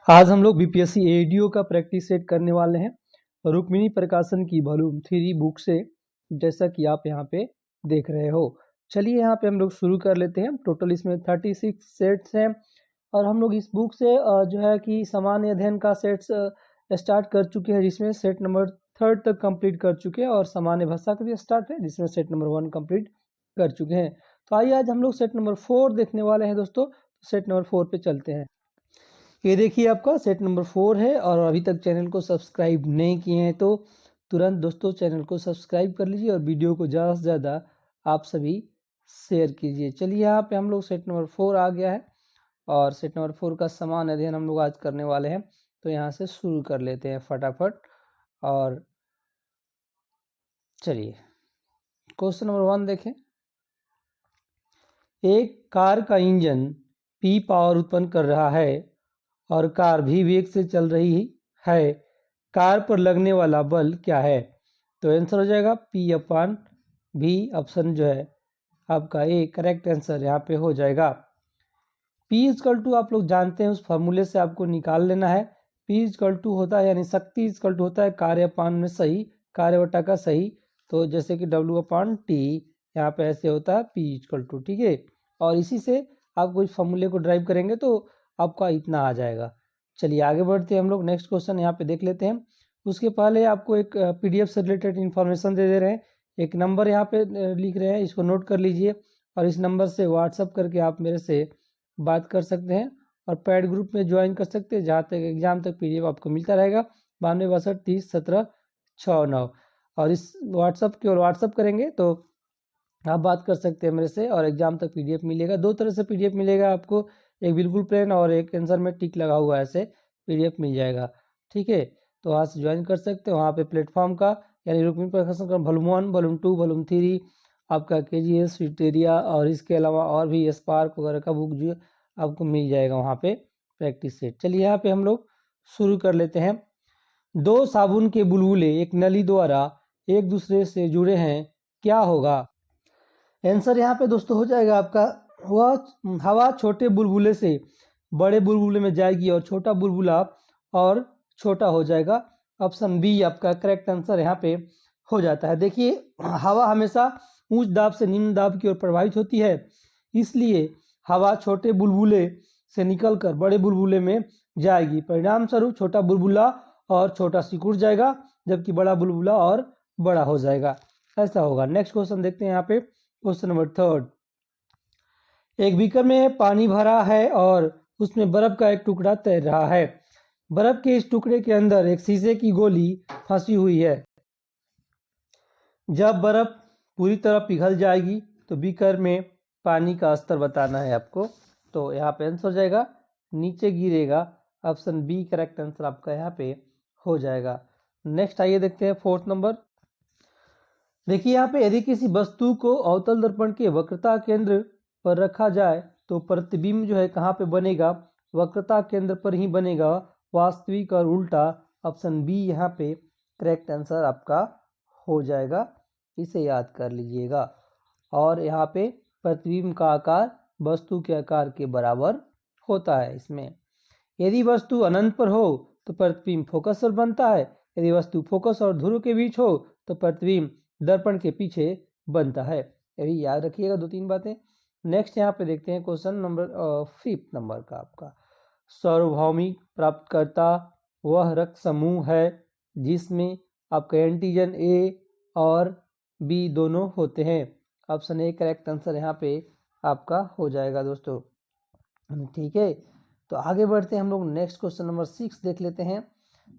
आज हम लोग बीपीएससी एडीओ का प्रैक्टिस सेट करने वाले हैं रुक्मिणी प्रकाशन की वॉल्यूम 3 बुक से, जैसा कि आप यहाँ पे देख रहे हो। चलिए यहाँ पे हम लोग शुरू कर लेते हैं। टोटल इसमें 36 सेट्स हैं और हम लोग इस बुक से जो है कि सामान्य अध्ययन का सेट्स स्टार्ट कर चुके हैं, जिसमें सेट नंबर 3 तक कंप्लीट कर चुके हैं, और सामान्य भाषा का भी स्टार्ट है जिसमें सेट नंबर 1 कंप्लीट कर चुके हैं। तो आइए आज हम लोग सेट नंबर 4 देखने वाले हैं दोस्तों। सेट नंबर 4 पे चलते हैं। ये देखिए आपका सेट नंबर 4 है, और अभी तक चैनल को सब्सक्राइब नहीं किए हैं तो तुरंत दोस्तों चैनल को सब्सक्राइब कर लीजिए और वीडियो को ज़्यादा से ज़्यादा आप सभी शेयर कीजिए। चलिए यहाँ पे हम लोग सेट नंबर 4 आ गया है, और सेट नंबर 4 का समान अध्ययन हम लोग आज करने वाले हैं। तो यहाँ से शुरू कर लेते हैं फटाफट। और चलिए क्वेश्चन नंबर 1 देखें। एक कार का इंजन P पावर उत्पन्न कर रहा है और कार भी वेग से चल रही है। कार पर लगने वाला बल क्या है? तो आंसर हो जाएगा P/V। ऑप्शन जो है आपका ए करेक्ट आंसर यहाँ पे हो जाएगा। P= आप लोग जानते हैं, उस फॉर्मूले से आपको निकाल लेना है। P= होता है यानी शक्ति इक्वल टू होता है कार्य/अपान में सही, कार्य बटा का सही। तो जैसे कि W/T यहाँ पे ऐसे होता है P=, ठीक है। और इसी से आप कोई फॉर्मूले को ड्राइव करेंगे तो आपका इतना आ जाएगा। चलिए आगे बढ़ते हैं हम लोग। नेक्स्ट क्वेश्चन यहाँ पे देख लेते हैं। उसके पहले आपको एक पीडीएफ से रिलेटेड इन्फॉर्मेशन दे रहे हैं। एक नंबर यहाँ पे लिख रहे हैं, इसको नोट कर लीजिए, और इस नंबर से व्हाट्सअप करके आप मेरे से बात कर सकते हैं और पैड ग्रुप में ज्वाइन कर सकते हैं, जहाँ तक एग्जाम तक पीडीएफ आपको मिलता रहेगा। 9262301769। और इस व्हाट्सअप की ओर व्हाट्सअप करेंगे तो आप बात कर सकते हैं मेरे से, और एग्जाम तक पीडीएफ मिलेगा। दो तरह से पीडीएफ मिलेगा आपको, एक बिल्कुल प्लेन और एक आंसर में टिक लगा हुआ, ऐसे पीडीएफ मिल जाएगा, ठीक है। तो वहाँ से ज्वाइन कर सकते हैं। वहाँ पे प्लेटफॉर्म का यानी रुक्मिणी प्रकाशन का वॉल्यूम 1, वॉल्यूम 2, वॉल्यूम 3, आपका केजीएस, स्विटेरिया और इसके अलावा और भी स्पार्क वगैरह का बुक जो आपको मिल जाएगा वहाँ पे प्रैक्टिस सेट। चलिए यहाँ पे हम लोग शुरू कर लेते हैं। दो साबुन के बुलबुले एक नली द्वारा एक दूसरे से जुड़े हैं, क्या होगा? आंसर यहाँ पे दोस्तों हो जाएगा आपका, वह हवा छोटे बुलबुले से बड़े बुलबुले में जाएगी और छोटा बुलबुला और छोटा हो जाएगा। ऑप्शन बी आपका करेक्ट आंसर यहाँ पे हो जाता है। देखिए हवा हमेशा उच्च दाब से निम्न दाब की ओर प्रवाहित होती है, इसलिए हवा छोटे बुलबुले से निकलकर बड़े बुलबुले में जाएगी। परिणाम स्वरूप छोटा बुलबुला और छोटा सिकुड़ जाएगा, जबकि बड़ा बुलबुला और बड़ा हो जाएगा। ऐसा होगा। नेक्स्ट क्वेश्चन देखते हैं यहाँ पे। Question number 3। एक बीकर में पानी भरा है और उसमें बर्फ का एक टुकड़ा तैर रहा है। बर्फ के इस टुकड़े के अंदर एक शीशे की गोली फंसी हुई है। जब बर्फ पूरी तरह पिघल जाएगी तो बीकर में पानी का स्तर बताना है आपको। तो यहाँ पे आंसर हो जाएगा नीचे गिरेगा। ऑप्शन बी करेक्ट आंसर आपका यहाँ पे हो जाएगा। नेक्स्ट आइए देखते हैं 4th नंबर। देखिए यहाँ पे यदि किसी वस्तु को अवतल दर्पण के वक्रता केंद्र पर रखा जाए तो प्रतिबिंब जो है कहाँ पे बनेगा? वक्रता केंद्र पर ही बनेगा, वास्तविक और उल्टा। ऑप्शन बी यहाँ पे करेक्ट आंसर आपका हो जाएगा, इसे याद कर लीजिएगा। और यहाँ पे प्रतिबिंब का आकार वस्तु के आकार के बराबर होता है। इसमें यदि वस्तु अनंत पर हो तो प्रतिबिंब फोकस पर बनता है, यदि वस्तु फोकस और ध्रुव के बीच हो तो प्रतिबिंब दर्पण के पीछे बनता है। यही याद रखिएगा 2-3 बातें। नेक्स्ट यहाँ पे देखते हैं क्वेश्चन नंबर 5th नंबर का आपका। सार्वभौमिक प्राप्तकर्ता वह रक्त समूह है जिसमें आपका एंटीजन ए और बी दोनों होते हैं। ऑप्शन ए करेक्ट आंसर यहाँ पे आपका हो जाएगा दोस्तों, ठीक है। तो आगे बढ़ते हैं हम लोग। नेक्स्ट क्वेश्चन नंबर 6 देख लेते हैं।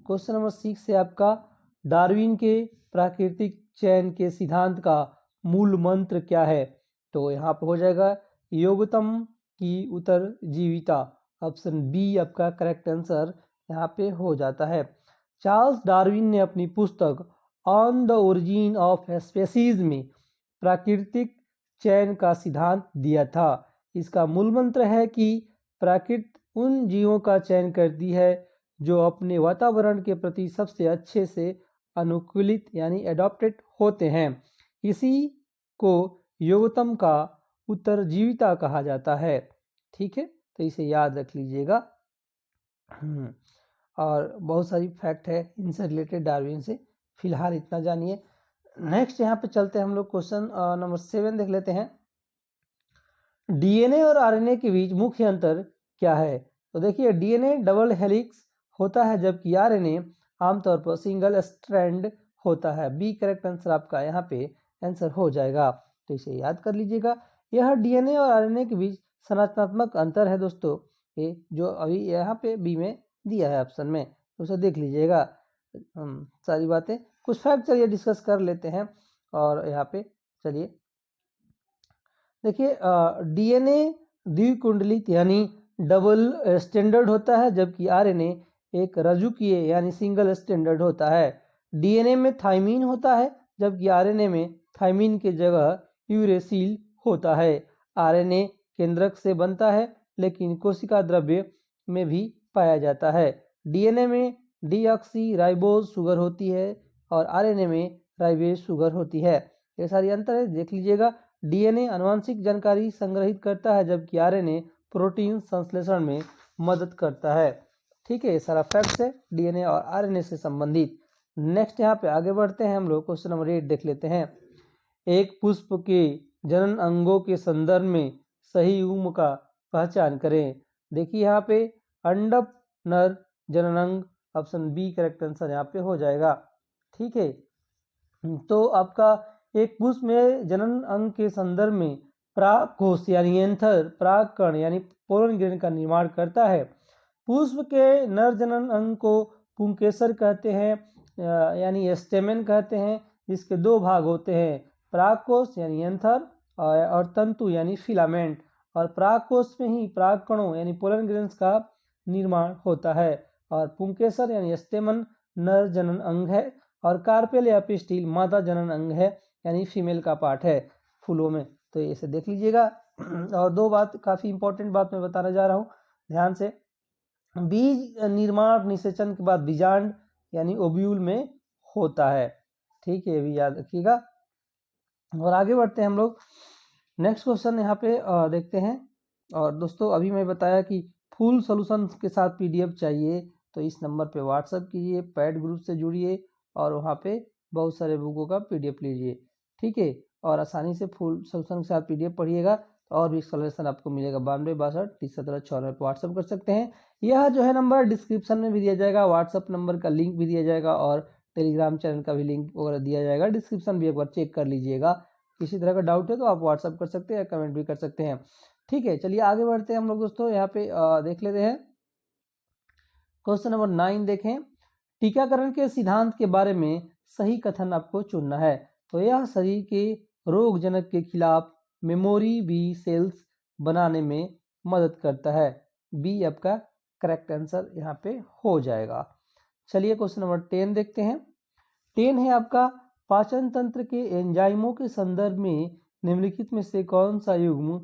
क्वेश्चन नंबर 6 से आपका डार्विन के प्राकृतिक चयन के सिद्धांत का मूल मंत्र क्या है? तो यहाँ पे हो जाएगा योग्यतम की उत्तरजीविता। ऑप्शन बी आपका करेक्ट आंसर यहाँ पे हो जाता है। चार्ल्स डार्विन ने अपनी पुस्तक on the origin of species में प्राकृतिक चयन का सिद्धांत दिया था। इसका मूल मंत्र है कि प्रकृति उन जीवों का चयन करती है जो अपने वातावरण के प्रति सबसे अच्छे से अनुकूलित यानी एडॉप्टेड होते हैं। इसी को योग्यतम का उत्तरजीविता कहा जाता है, ठीक है। तो इसे याद रख लीजिएगा। और बहुत सारी फैक्ट है इनसे रिलेटेड डार्विन से, फिलहाल इतना जानिए। नेक्स्ट यहाँ पे चलते हैं हम लोग, क्वेश्चन नंबर 7 देख लेते हैं। डीएनए और आरएनए के बीच मुख्य अंतर क्या है? तो देखिए डीएनए डबल हेलिक्स होता है जबकि आरएनए आमतौर पर सिंगल स्ट्रैंड होता है। बी करेक्ट आंसर आपका यहाँ पे आंसर हो जाएगा, तो इसे याद कर लीजिएगा। यह डीएनए और आरएनए के बीच संरचनात्मक अंतर है दोस्तों, ये जो अभी यहाँ पे बी में दिया है ऑप्शन में, तो उसे देख लीजिएगा। सारी बातें कुछ फैक्ट चलिए डिस्कस कर लेते हैं। और यहाँ पे चलिए देखिए डीएनए द्विकुंडलित यानी डबल स्टैंडर्ड होता है, जबकि आरएनए एक रज्जुकीय यानी सिंगल स्टैंडर्ड होता है। डीएनए में थाइमीन होता है जबकि आरएनए में थाइमीन की जगह यूरेसिल होता है। आरएनए केंद्रक से बनता है लेकिन कोशिका द्रव्य में भी पाया जाता है। डीएनए में डीऑक्सी राइबोज शुगर होती है और आरएनए में राइबेज शुगर होती है। ये सारी अंतर है, देख लीजिएगा। डीएनए आनुवंशिक जानकारी संग्रहित करता है जबकि आरएनए प्रोटीन संश्लेषण में मदद करता है। ठीक है, ये सारा फैक्ट्स है डीएनए और आरएनए से संबंधित। नेक्स्ट यहाँ पे आगे बढ़ते हैं हम लोग, क्वेश्चन नंबर 8 देख लेते हैं। एक पुष्प के जनन अंगों के संदर्भ में सही उम्र का पहचान करें। देखिए यहाँ पे अंडप नर जननांग, ऑप्शन बी करेक्ट आंसर यहाँ पे हो जाएगा। ठीक है, तो आपका एक पुष्प में जनन अंग के संदर्भ में परागकोश यानी एंथर परागकण यानी पोलन ग्रेन का निर्माण करता है। पुष्प के नर जनन अंग को पुंकेसर कहते हैं, यानी स्टेमेन कहते हैं। इसके दो भाग होते हैं, परागकोश यानी एंथर और तंतु यानी फिलामेंट। और परागकोश में ही परागकणों यानी पोलन ग्रेन्स का निर्माण होता है। और पुंकेसर यानी स्टेमन नर जनन अंग है और कार्पेल या पिस्टिल मादा जनन अंग है, यानी फीमेल का पार्ट है फूलों में। तो इसे देख लीजिएगा। और दो बात काफी इंपॉर्टेंट बात मैं बताने जा रहा हूँ, ध्यान से। बीज निर्माण निषेचन के बाद बीजांड यानी ओव्यूल में होता है। ठीक है, ये भी याद रखिएगा। और आगे बढ़ते हैं हम लोग, नेक्स्ट क्वेश्चन यहाँ पे देखते हैं। और दोस्तों अभी मैं बताया कि फुल सोल्यूशन के साथ पीडीएफ चाहिए तो इस नंबर पे व्हाट्सअप कीजिए, पैड ग्रुप से जुड़िए और वहाँ पे बहुत सारे बुकों का पीडीएफ लीजिए। ठीक है, और आसानी से फुल सोल्यूशन के साथ पीडीएफ पढ़िएगा और भी सॉल्यूशन आपको मिलेगा। 92 62 30 17 94 पर व्हाट्सअप कर सकते हैं। यह जो है नंबर डिस्क्रिप्शन में भी दिया जाएगा, व्हाट्सअप नंबर का लिंक भी दिया जाएगा और टेलीग्राम चैनल का भी लिंक वगैरह दिया जाएगा। डिस्क्रिप्शन भी एक बार चेक कर लीजिएगा। किसी तरह का डाउट है तो आप व्हाट्सअप कर सकते हैं, कमेंट भी कर सकते हैं। ठीक है, चलिए आगे बढ़ते हैं हम लोग दोस्तों। यहाँ पे देख लेते हैं क्वेश्चन नंबर 9 देखें। टीकाकरण के सिद्धांत के बारे में सही कथन आपको चुनना है। तो यह शरीर के रोगजनक के खिलाफ मेमोरी बी सेल्स बनाने में मदद करता है। बी आपका करेक्ट आंसर यहाँ पे हो जाएगा। चलिए क्वेश्चन नंबर 10 देखते हैं। 10 है आपका, पाचन तंत्र के एंजाइमों के संदर्भ में निम्नलिखित में से कौन सा युग्म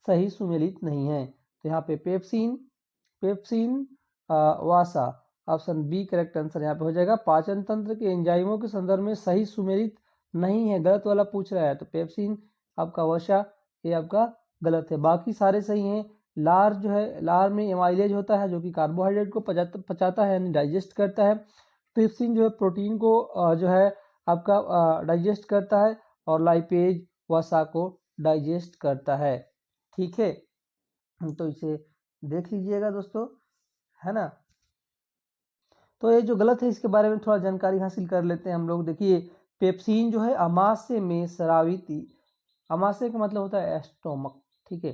सही सुमेलित नहीं है? तो यहाँ पे पेप्सिन वासा, ऑप्शन बी करेक्ट आंसर यहाँ पे हो जाएगा। पाचन तंत्र के एंजाइमों के संदर्भ में सही सुमेलित नहीं है, गलत वाला पूछ रहा है। तो पेप्सिन आपका वसा ये आपका गलत है, बाकी सारे सही हैं। लार जो है, लार में एमाइलेज होता है जो कि कार्बोहाइड्रेट को पचाता है यानी डाइजेस्ट करता है। ट्रिप्सिन जो है प्रोटीन को जो है आपका डाइजेस्ट करता है और लाइपेज वसा को डाइजेस्ट करता है। ठीक है, तो इसे देख लीजिएगा दोस्तों, है ना। तो ये जो गलत है इसके बारे में थोड़ा जानकारी हासिल कर लेते हैं हम लोग। देखिए पेप्सिन जो है अमाशय में स्रावित, अमाशय का मतलब होता है स्टोमक। ठीक है,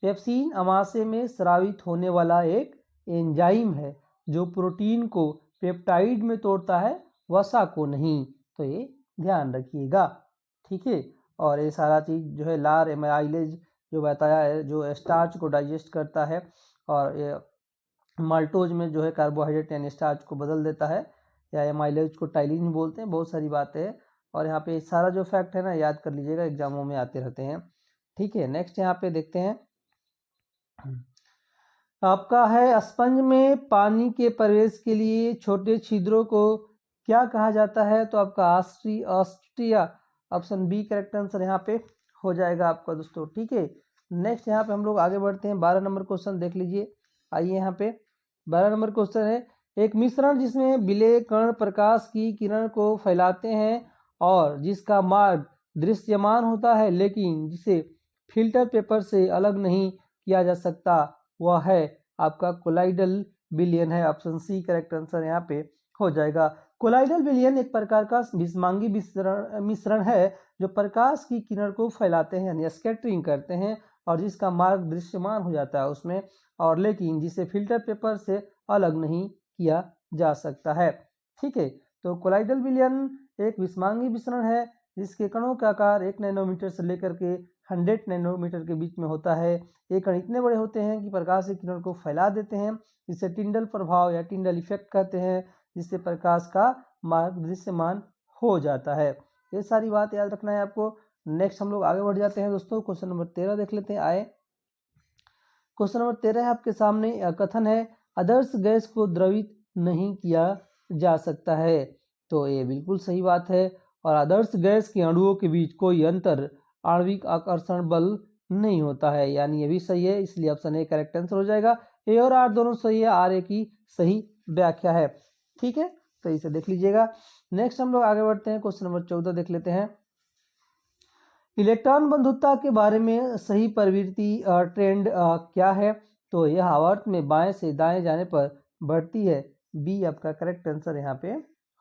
पेप्सिन अमाशय में स्रावित होने वाला एक एंजाइम है जो प्रोटीन को पेप्टाइड में तोड़ता है, वसा को नहीं। तो ये ध्यान रखिएगा। ठीक है, और ये सारा चीज जो है लार एमाइलेज जो बताया है जो स्टार्च को डाइजेस्ट करता है, और ये माल्टोज में जो है कार्बोहाइड्रेट यानी स्टार्च को बदल देता है, या एमाइलेज को टाइलिन बोलते हैं। बहुत सारी बातें हैं और यहाँ पे सारा जो फैक्ट है ना याद कर लीजिएगा, एग्जामों में आते रहते हैं। ठीक है, नेक्स्ट यहाँ पे देखते हैं आपका है, स्पंज में पानी के प्रवेश के लिए छोटे छिद्रों को क्या कहा जाता है? तो आपका Austria, option B correct answer यहाँ पे हो जाएगा आपका दोस्तों। ठीक है, नेक्स्ट यहाँ पे हम लोग आगे बढ़ते हैं। 12 नंबर क्वेश्चन देख लीजिए। आइए यहाँ पे 12 नंबर क्वेश्चन है, एक मिश्रण जिसमें विलेय कण प्रकाश की किरण को फैलाते हैं और जिसका मार्ग दृश्यमान होता है लेकिन जिसे फिल्टर पेपर से अलग नहीं किया जा सकता, वह है आपका कोलाइडल विलयन है। ऑप्शन सी करेक्ट आंसर यहाँ पे हो जाएगा। कोलाइडल विलयन एक प्रकार का विषमांगी मिश्रण है जो प्रकाश की किरण को फैलाते हैं यानी स्कैटरिंग करते हैं और जिसका मार्ग दृश्यमान हो जाता है उसमें, और लेकिन जिसे फिल्टर पेपर से अलग नहीं किया जा सकता है। ठीक है, तो कोलाइडल विलयन एक विषमांगी मिश्रण है जिसके कणों का आकार 1 नैनोमीटर से लेकर के 100 नैनोमीटर के बीच में होता है। ये कण इतने बड़े होते हैं कि प्रकाश की किरण को फैला देते हैं, जिसे टिंडल प्रभाव या टिंडल इफेक्ट कहते हैं, जिससे प्रकाश का मार्ग दृश्यमान हो जाता है। ये सारी बात याद रखना है आपको। नेक्स्ट हम लोग आगे बढ़ जाते हैं दोस्तों, क्वेश्चन नंबर 13 देख लेते हैं। आए क्वेश्चन नंबर 13 है आपके सामने, कथन है आदर्श गैस को द्रवित नहीं किया जा सकता है। तो ये बिल्कुल सही बात है, और आदर्श गैस के अणुओं के बीच कोई अंतर आणविक आकर्षण बल नहीं होता है, यानी ये भी सही है, इसलिए ऑप्शन ए करेक्ट आंसर हो जाएगा। ए और आर दोनों सही है, आर ए की सही व्याख्या है। ठीक है, तो इसे देख लीजिएगा। नेक्स्ट हम लोग आगे बढ़ते हैं, क्वेश्चन नंबर 14 देख लेते हैं। इलेक्ट्रॉन बंधुता के बारे में सही प्रवृत्ति ट्रेंड क्या है? तो यह आवर्त में बाएं से दाएं जाने पर बढ़ती है। बी आपका करेक्ट आंसर यहाँ पे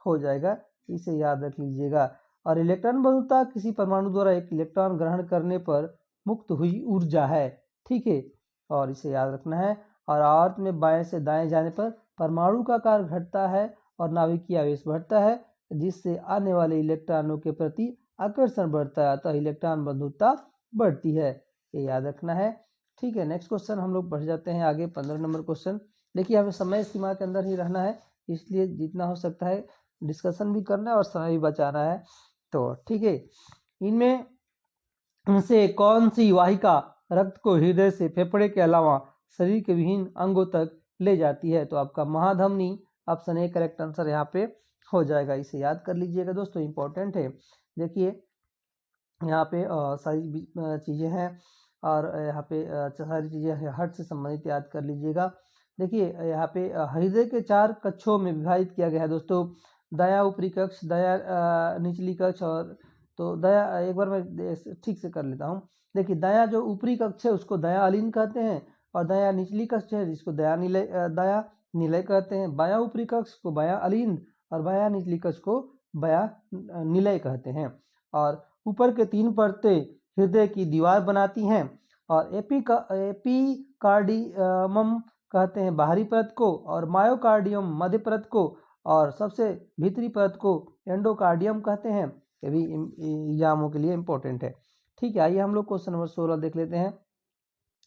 हो जाएगा, इसे याद रख लीजिएगा। और इलेक्ट्रॉन बंधुता किसी परमाणु द्वारा एक इलेक्ट्रॉन ग्रहण करने पर मुक्त हुई ऊर्जा है। ठीक है, और इसे याद रखना है। और आवर्त में बाएं से दाएं जाने पर परमाणु का आकार घटता है और नाभिकीय आवेश बढ़ता है, जिससे आने वाले इलेक्ट्रॉनों के प्रति आकर्षण बढ़ता है, अतः इलेक्ट्रॉन बंधुता बढ़ती है, ये याद रखना है। ठीक है, नेक्स्ट क्वेश्चन हम लोग बढ़ जाते हैं आगे। 15 नंबर क्वेश्चन। देखिए, हमें समय सीमा के अंदर ही रहना है, इसलिए जितना हो सकता है डिस्कशन भी करना है और समय भी बचाना है। तो ठीक है, इनमें से कौन सी वाहिका रक्त को हृदय से फेफड़े के अलावा शरीर के विभिन्न अंगों तक ले जाती है? तो आपका महाधमनी ऑप्शन ए करेक्ट आंसर यहाँ पे हो जाएगा, इसे याद कर लीजिएगा दोस्तों, इंपॉर्टेंट है। देखिए यहाँ पे सारी चीज़ें हैं और यहाँ पे सारी चीज़ें हार्ट से संबंधित याद कर लीजिएगा। देखिए यहाँ पे हृदय के 4 कक्षों में विभाजित किया गया है दोस्तों, दायां ऊपरी कक्ष, दायां निचली कक्ष, और तो दायां एक बार मैं ठीक से कर लेता हूँ। देखिए, दायां जो ऊपरी कक्ष है उसको दायां अलिंद कहते हैं, और दायां निचली कक्ष है जिसको दायां निलय कहते हैं। बायां ऊपरी कक्ष को बायां अलिंद और बायां निचली कक्ष को बायां निलय कहते हैं। और ऊपर के 3 परतें हृदय की दीवार बनाती हैं, और एपिकार्डियम कहते हैं बाहरी परत को, और मायोकार्डियम मध्य परत को, और सबसे भीतरी परत को एंडोकार्डियम कहते हैं। ये भी एग्जामों के लिए इंपॉर्टेंट है। ठीक है, आइए हम लोग क्वेश्चन नंबर 16 देख लेते हैं,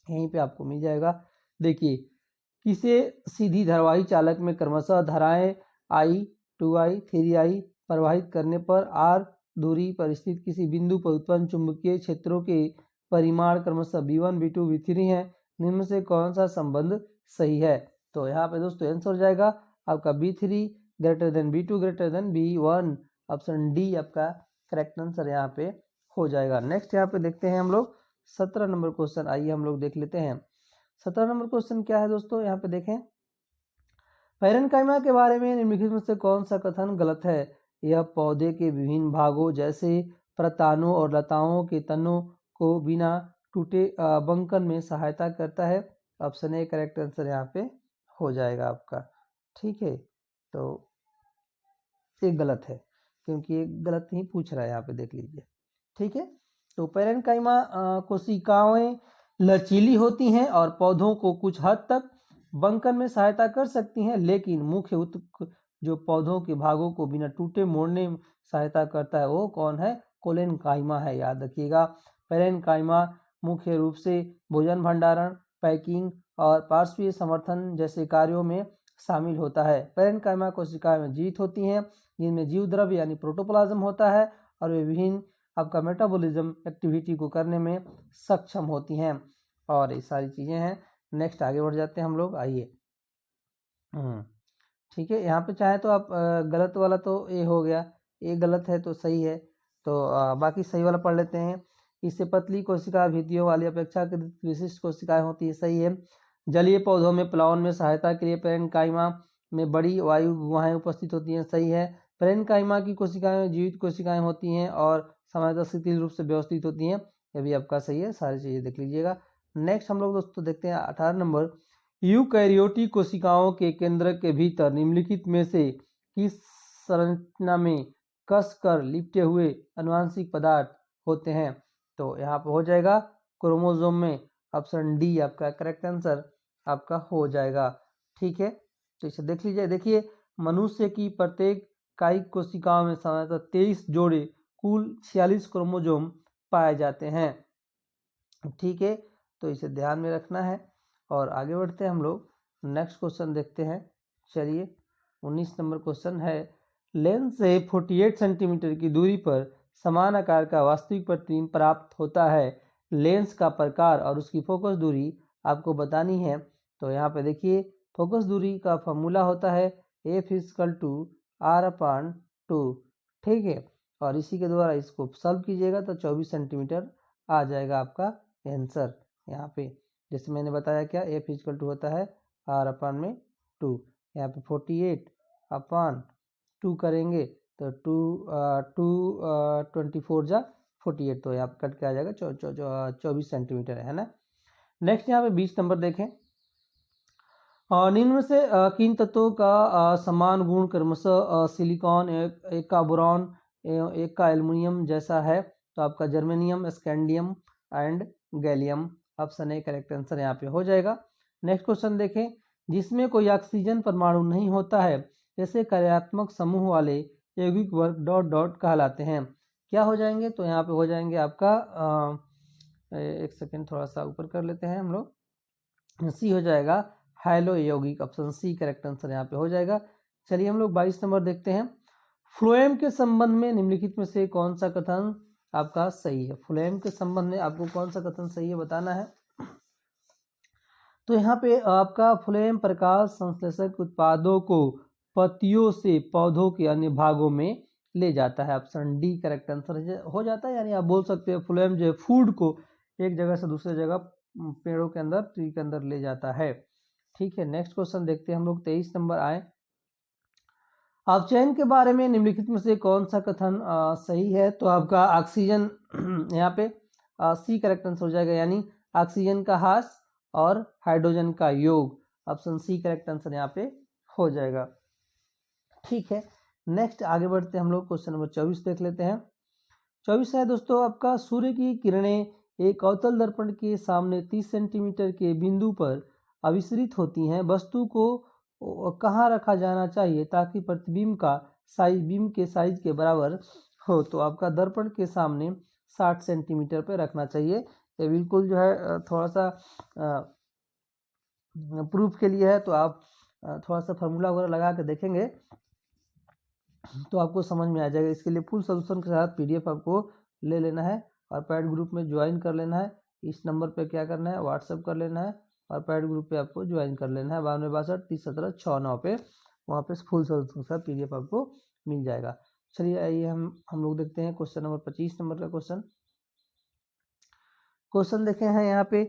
यहीं पे आपको मिल जाएगा। देखिए, किसे सीधी धारावाही चालक में क्रमशः धाराएं I, 2I, 3I प्रवाहित करने पर R दूरी पर स्थित किसी बिंदु पर उत्पन्न चुंबकीय क्षेत्रों के परिमाण क्रमशः V1, V2, V3 है, निम्न से कौन सा संबंध सही है? तो यहाँ पे दोस्तों आंसर हो जाएगा आपका V3 greater than V2 greater than V1, option D आपका करेक्ट आंसर यहाँ पे हो जाएगा। नेक्स्ट यहाँ पे देखते हैं हम लोग 17 नंबर क्वेश्चन, आइए हम लोग देख लेते हैं। 17 नंबर क्वेश्चन क्या है दोस्तों, यहाँ पे देखें, पैरेनकाइमा के बारे में निम्नलिखित में से कौन सा कथन गलत है? यह पौधे के विभिन्न भागों जैसे प्रतानों और लताओं के तनों को बिना टूटे बंकन में सहायता करता है। ऑप्शन ए करेक्ट आंसर यहाँ पे हो जाएगा आपका। ठीक है, तो ये गलत है क्योंकि ये गलत ही पूछ रहा है, यहाँ पे देख लीजिए। ठीक है, तो पैरेनकाइमा कोशिकाएं लचीली होती हैं और पौधों को कुछ हद तक बंकन में सहायता कर सकती हैं, लेकिन मुख्य ऊतक जो पौधों के भागों को बिना टूटे मोड़ने में सहायता करता है वो कौन है? कोलेनकाइमा है, याद रखिएगा। पैरेनकाइमा मुख्य रूप से भोजन भंडारण, पैकिंग और पार्श्वीय समर्थन जैसे कार्यों में शामिल होता है। पैरेनकाइमा कोशिकाएं में जीवित होती हैं जिनमें जीव द्रव्य यानी प्रोटोप्लाज्म होता है, और वे विभिन्न आपका मेटाबॉलिज्म एक्टिविटी को करने में सक्षम होती हैं, और ये सारी चीज़ें हैं। नेक्स्ट आगे बढ़ जाते हैं हम लोग, आइए। ठीक है, यहाँ पे चाहे तो आप गलत वाला तो ये हो गया, ये गलत है तो सही है, तो बाकी सही वाला पढ़ लेते हैं। इससे पतली कोशिका भित्तियों वाली अपेक्षाकृत विशिष्ट कोशिकाएं होती है, सही है। जलीय पौधों में प्लावन में सहायता के लिए पेरेन्काइमा में बड़ी वायु गुहाएं उपस्थित होती हैं, सही है। पेरेन्काइमा की कोशिकाएं जीवित कोशिकाएं होती हैं और सामान्यतः शिथिल रूप से व्यवस्थित होती हैं, ये भी आपका सही है, सारी चीजें देख लीजिएगा। नेक्स्ट हम लोग दोस्तों देखते हैं 18 नंबर, यूकैरियोटिक कोशिकाओं के केंद्र के भीतर निम्नलिखित में से किस संरचना में कस कर लिपटे हुए आनुवंशिक पदार्थ होते हैं? तो यहाँ पे हो जाएगा क्रोमोसोम में, ऑप्शन डी आपका करेक्ट आंसर आपका हो जाएगा। ठीक है, तो इसे देख लीजिए। देखिए, मनुष्य की प्रत्येक कायिक कोशिकाओं में सामान्यतः 23 जोड़े कुल 46 क्रोमोसोम पाए जाते हैं। ठीक है, तो इसे ध्यान में रखना है। और आगे बढ़ते हैं हम लोग, नेक्स्ट क्वेश्चन देखते हैं। चलिए, 19 नंबर क्वेश्चन है, लेंस से 48 सेंटीमीटर की दूरी पर समान आकार का वास्तविक प्रतिबिंब प्राप्त होता है। लेंस का प्रकार और उसकी फोकस दूरी आपको बतानी है। तो यहाँ पे देखिए, फोकस दूरी का फॉर्मूला होता है F=R/2। ठीक है, और इसी के द्वारा इसको सॉल्व कीजिएगा तो 24 सेंटीमीटर आ जाएगा आपका आंसर। यहाँ पे जैसे मैंने बताया क्या, F= होता है R/2। यहाँ पे 48/2 करेंगे तो 24 तो यहाँ पे कट के आ जाएगा 24 सेंटीमीटर, है ना। नेक्स्ट यहाँ पे 20 नंबर देखें, निम्न में से किन तत्वों का समान गुण क्रमशः सिलिकॉन, एक का बोरॉन, एक का एल्युमिनियम जैसा है? तो आपका germanium, scandium and gallium, option A correct answer यहाँ पे हो जाएगा। नेक्स्ट क्वेश्चन देखें, जिसमें कोई ऑक्सीजन परमाणु नहीं होता है, जैसे कार्यात्मक समूह वाले यौगिक वर्ग डॉट डॉट कहलाते हैं, क्या हो जाएंगे? तो यहाँ पे हो जाएंगे आपका एक सेकेंड थोड़ा सा ऊपर कर लेते हैं हम लोग, सी हो जाएगा हैलो यौगिक, ऑप्शन सी करेक्ट आंसर यहाँ पे हो जाएगा। चलिए हम लोग 22 नंबर देखते हैं, फ्लोएम के संबंध में निम्नलिखित में से कौन सा कथन आपका सही है? फ्लोएम के संबंध में आपको कौन सा कथन सही है बताना है। तो यहाँ पे आपका फ्लोएम प्रकाश संश्लेषक उत्पादों को पत्तियों से पौधों के अन्य भागों में ले जाता है, ऑप्शन डी करेक्ट आंसर हो जाता है। यानी आप बोल सकते हैं फ्लोएम जो है फूड को एक जगह से दूसरे जगह पेड़ों के अंदर, ट्री के अंदर ले जाता है। ठीक है, नेक्स्ट क्वेश्चन देखते हैं हम लोग, 23 नंबर आए, अपचयन के बारे में निम्नलिखित में से कौन सा कथन सही है? तो आपका ऑक्सीजन यहाँ पे सी करेक्ट आंसर हो जाएगा, यानी ऑक्सीजन का ह्रास और हाइड्रोजन का योग, ऑप्शन सी करेक्ट आंसर यहाँ पे हो जाएगा। ठीक है, नेक्स्ट आगे बढ़ते हैं हम लोग, क्वेश्चन नंबर 24 देख लेते हैं। 24 है दोस्तों आपका, सूर्य की किरणें एक अवतल दर्पण के सामने 30 सेंटीमीटर के बिंदु पर अभिसरित होती हैं, वस्तु को कहाँ रखा जाना चाहिए ताकि प्रतिबिंब का साइज बिंब के साइज के बराबर हो? तो आपका दर्पण के सामने 60 सेंटीमीटर पे रखना चाहिए। ये बिल्कुल जो है थोड़ा सा प्रूफ के लिए है, तो आप थोड़ा सा फार्मूला वगैरह लगा के देखेंगे तो आपको समझ में आ जाएगा। इसके लिए फुल सोल्यूशन के साथ पीडीएफ आपको ले लेना है और पैड ग्रुप में ज्वाइन कर लेना है। इस नंबर पे क्या करना है, व्हाट्सएप कर लेना है और पैड ग्रुप पे आपको ज्वाइन कर लेना है 9262301769 पे, वहाँ पे फुल सोल्यूशन के साथ पीडीएफ आपको मिल जाएगा। चलिए आइए हम लोग देखते हैं क्वेश्चन नंबर 25 नंबर का क्वेश्चन देखे हैं यहाँ पे,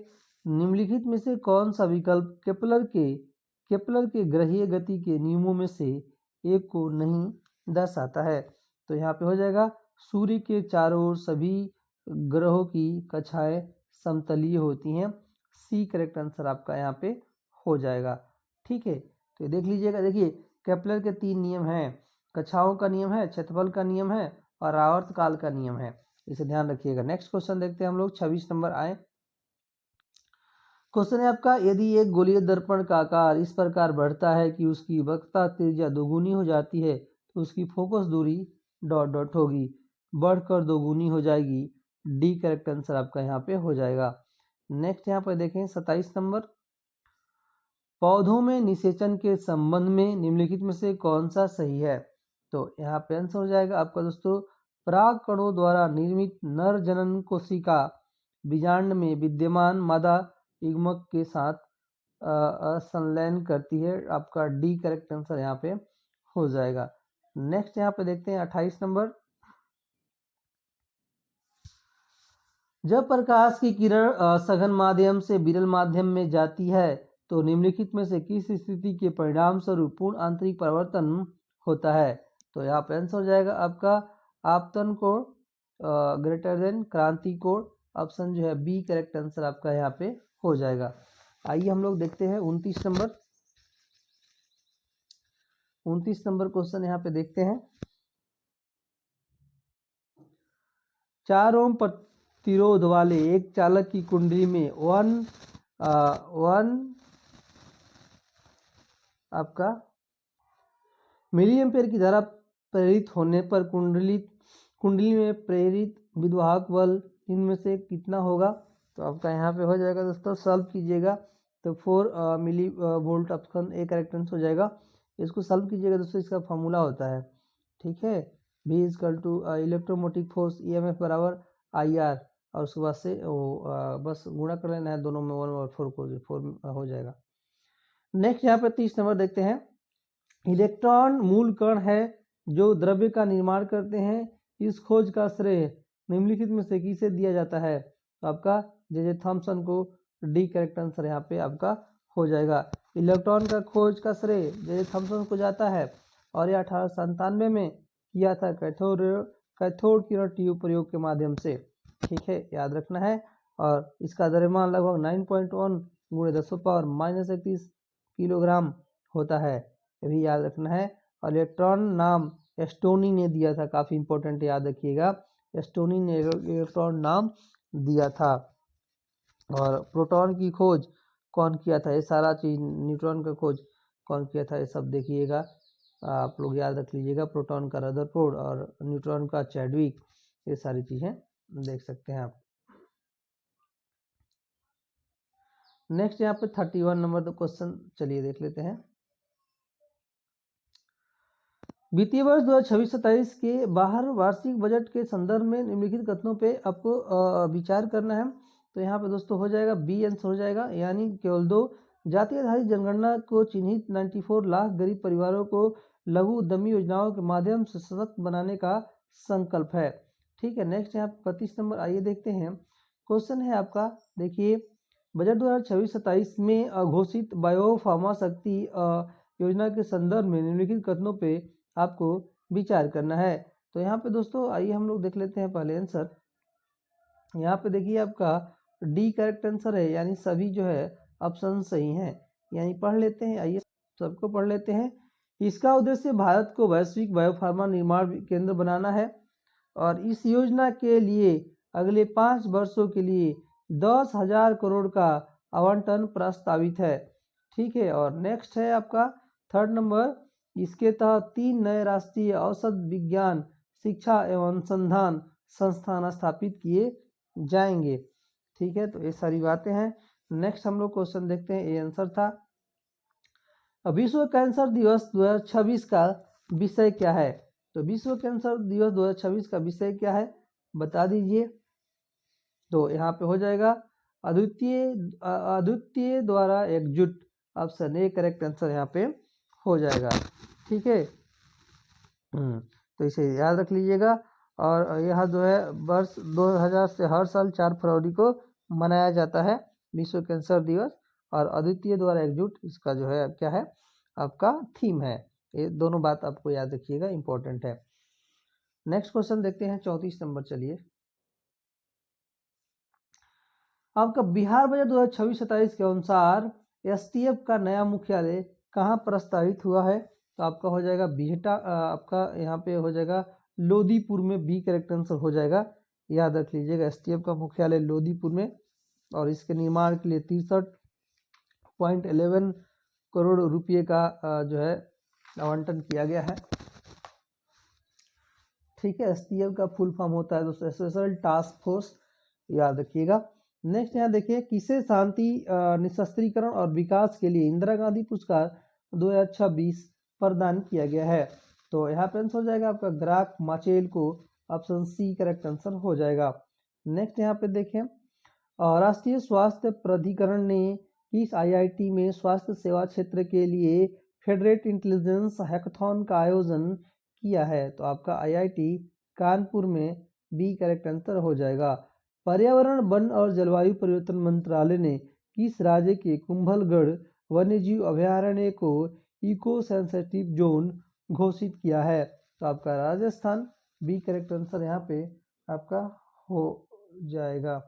निम्नलिखित में से कौन सा विकल्प केपलर के ग्रहीय गति के नियमों में से एक को नहीं दर्शाता है? तो यहाँ पे हो जाएगा, सूर्य के चारों ओर सभी ग्रहों की कक्षाएं समतलीय होती हैं, सी करेक्ट आंसर आपका यहाँ पे हो जाएगा। ठीक है, तो देख लीजिएगा, देखिए केपलर के 3 नियम हैं, कक्षाओं का नियम है, क्षेत्रफल का नियम है और आवर्तकाल का नियम है, इसे ध्यान रखिएगा। नेक्स्ट क्वेश्चन देखते हैं हम लोग, 26 नंबर आए। क्वेश्चन है आपका, यदि एक गोलीय दर्पण का आकार इस प्रकार बढ़ता है कि उसकी वक्रता त्रिज्या दोगुनी हो जाती है तो उसकी फोकस दूरी डॉट डॉट होगी, बढ़कर दोगुनी हो जाएगी, डी करेक्ट आंसर आपका यहाँ पे हो जाएगा। नेक्स्ट यहाँ पर देखें 27 नंबर, पौधों में निषेचन के संबंध में निम्नलिखित में से कौन सा सही है? तो यहाँ पे आंसर हो जाएगा आपका दोस्तों, पराग कणों द्वारा निर्मित नर जनन कोशिका बीजांड में विद्यमान मादा युग्मक के साथ संलयन करती है, आपका डी करेक्ट आंसर यहाँ पे हो जाएगा। नेक्स्ट यहाँ पे देखते हैं 28 नंबर, जब प्रकाश की किरण सघन माध्यम से विरल माध्यम में जाती है तो निम्नलिखित में से किस स्थिति के परिणाम स्वरूप पूर्ण आंतरिक परिवर्तन होता है? तो यहाँ पे आंसर हो जाएगा आपका आपतन कोण ग्रेटर देन क्रांति कोण। ऑप्शन जो है बी करेक्ट आंसर आपका यहाँ पे हो जाएगा। आइए हम लोग देखते हैं 29 नंबर क्वेश्चन यहाँ पे देखते हैं। 4 ओम प्रतिरोध वाले एक चालक की कुंडली में वन आपका मिली एम्पेयर की धारा प्रेरित होने पर कुंडली में प्रेरित विद्युत बल इनमें से कितना होगा? तो आपका यहाँ पे हो जाएगा दोस्तों, सॉल्व कीजिएगा तो 4 millivolt option A correct answer हो जाएगा। इसको सॉल्व कीजिएगा दोस्तों, इसका फॉर्मूला होता है, ठीक है, V is equal to electromotive force EMF बराबर IR, और उसके बाद से बस गुणा कर लेना है दोनों में 1/4 को, 4 हो जाएगा। नेक्स्ट यहाँ पे 30 नंबर देखते हैं। इलेक्ट्रॉन मूल कण है जो द्रव्य का निर्माण करते हैं, इस खोज का श्रेय निम्नलिखित में से किसे दिया जाता है? तो आपका जे थॉमसन को डी करेक्ट आंसर यहाँ पे आपका हो जाएगा। इलेक्ट्रॉन का खोज का श्रेय जे थॉमसन को जाता है और यह 1897 में किया था कैथोड किरण ट्यूब प्रयोग के माध्यम से, ठीक है, याद रखना है। और इसका द्रव्यमान लगभग 9.1 × 10⁻³ किलोग्राम होता है, ये भी याद रखना है। और इलेक्ट्रॉन नाम एस्टोनी ने दिया था, काफ़ी इंपॉर्टेंट, याद रखिएगा, एस्टोनी ने इलेक्ट्रॉन नाम दिया था। और प्रोटॉन की खोज कौन किया था? ये सारा चीज़, न्यूट्रॉन का खोज कौन किया था, ये सब देखिएगा, आप लोग याद रख लीजिएगा। प्रोटॉन का रदरफोर्ड और न्यूट्रॉन का चैडविक, ये सारी चीज़ें देख सकते हैं आप। नेक्स्ट यहाँ पे 31 नंबर तो क्वेश्चन चलिए देख लेते हैं। वित्तीय वर्ष 2026-27 के बाहर वार्षिक बजट के संदर्भ में निम्नलिखित कथनों पे आपको विचार करना है। तो यहाँ पे दोस्तों हो जाएगा बी आंसर हो जाएगा, यानी केवल 2 जाति आधारित जनगणना को चिन्हित 94 लाख गरीब परिवारों को लघु उद्यमी योजनाओं के माध्यम से सशक्त बनाने का संकल्प है, ठीक है। नेक्स्ट यहाँ 32 नंबर आइए देखते हैं। क्वेश्चन है आपका, देखिए, बजट 2026-27 में घोषित बायोफार्मा शक्ति योजना के संदर्भ में निम्नलिखित कथनों पे आपको विचार करना है। तो यहाँ पे दोस्तों आइए हम लोग देख लेते हैं पहले आंसर। यहाँ पे देखिए आपका डी करेक्ट आंसर है, यानी सभी जो है ऑप्शन सही हैं, यानी पढ़ लेते हैं, आइए सबको पढ़ लेते हैं। इसका उद्देश्य भारत को वैश्विक बायोफार्मा निर्माण केंद्र बनाना है और इस योजना के लिए अगले 5 वर्षों के लिए 10,000 करोड़ का आवंटन प्रस्तावित है, ठीक है। और नेक्स्ट है आपका 3rd नंबर, इसके तहत 3 नए राष्ट्रीय औषध विज्ञान शिक्षा एवं अनुसंधान संस्थान स्थापित किए जाएंगे, ठीक है। तो ये सारी बातें हैं। नेक्स्ट हम लोग क्वेश्चन देखते हैं, ये आंसर था। विश्व कैंसर दिवस 2026 का विषय क्या है? तो विश्व कैंसर दिवस 2026 का विषय क्या है, बता दीजिए। तो यहाँ पे हो जाएगा अद्वितीय द्वारा एकजुट, ऑप्शन ए करेक्ट आंसर यहाँ पे हो जाएगा, ठीक है। तो इसे याद रख लीजिएगा। और यह जो है वर्ष 2000 से हर साल 4 फरवरी को मनाया जाता है विश्व कैंसर दिवस, और अद्वितीय द्वारा एकजुट इसका जो है क्या है आपका थीम है। ये दोनों बात आपको याद रखिएगा, इंपॉर्टेंट है। नेक्स्ट क्वेश्चन देखते हैं 34 नंबर, चलिए। आपका बिहार बजट 2026-27 के अनुसार STF का नया मुख्यालय कहाँ प्रस्तावित हुआ है? तो आपका हो जाएगा बिहटा, आपका यहाँ पे हो जाएगा लोदीपुर में, बी करेक्ट आंसर हो जाएगा, याद रख लीजिएगा। STF का मुख्यालय लोदीपुर में, और इसके निर्माण के लिए 63.11 करोड़ रुपये का जो है आवंटन किया गया है, ठीक है। STF का फुल फॉर्म होता है दोस्तों स्पेशल टास्क फोर्स, याद रखिएगा। नेक्स्ट यहाँ देखिए, किसे शांति निशस्त्रीकरण और विकास के लिए इंदिरा गांधी पुरस्कार 2026 प्रदान किया गया है? तो यहाँ पे आंसर हो जाएगा आपका ग्राक माचेल को, ऑप्शन सी करेक्ट आंसर हो जाएगा। नेक्स्ट यहाँ पे देखें, राष्ट्रीय स्वास्थ्य प्राधिकरण ने किस IIT में स्वास्थ्य सेवा क्षेत्र के लिए फेडरेट इंटेलिजेंस हैकाथॉन का आयोजन किया है? तो आपका IIT कानपुर में, बी करेक्ट आंसर हो जाएगा। पर्यावरण वन और जलवायु परिवर्तन मंत्रालय ने किस राज्य के कुंभलगढ़ वन्यजीव अभयारण्य को इको सेंसिटिव जोन घोषित किया है? तो आपका राजस्थान, बी करेक्ट आंसर यहाँ पे आपका हो जाएगा।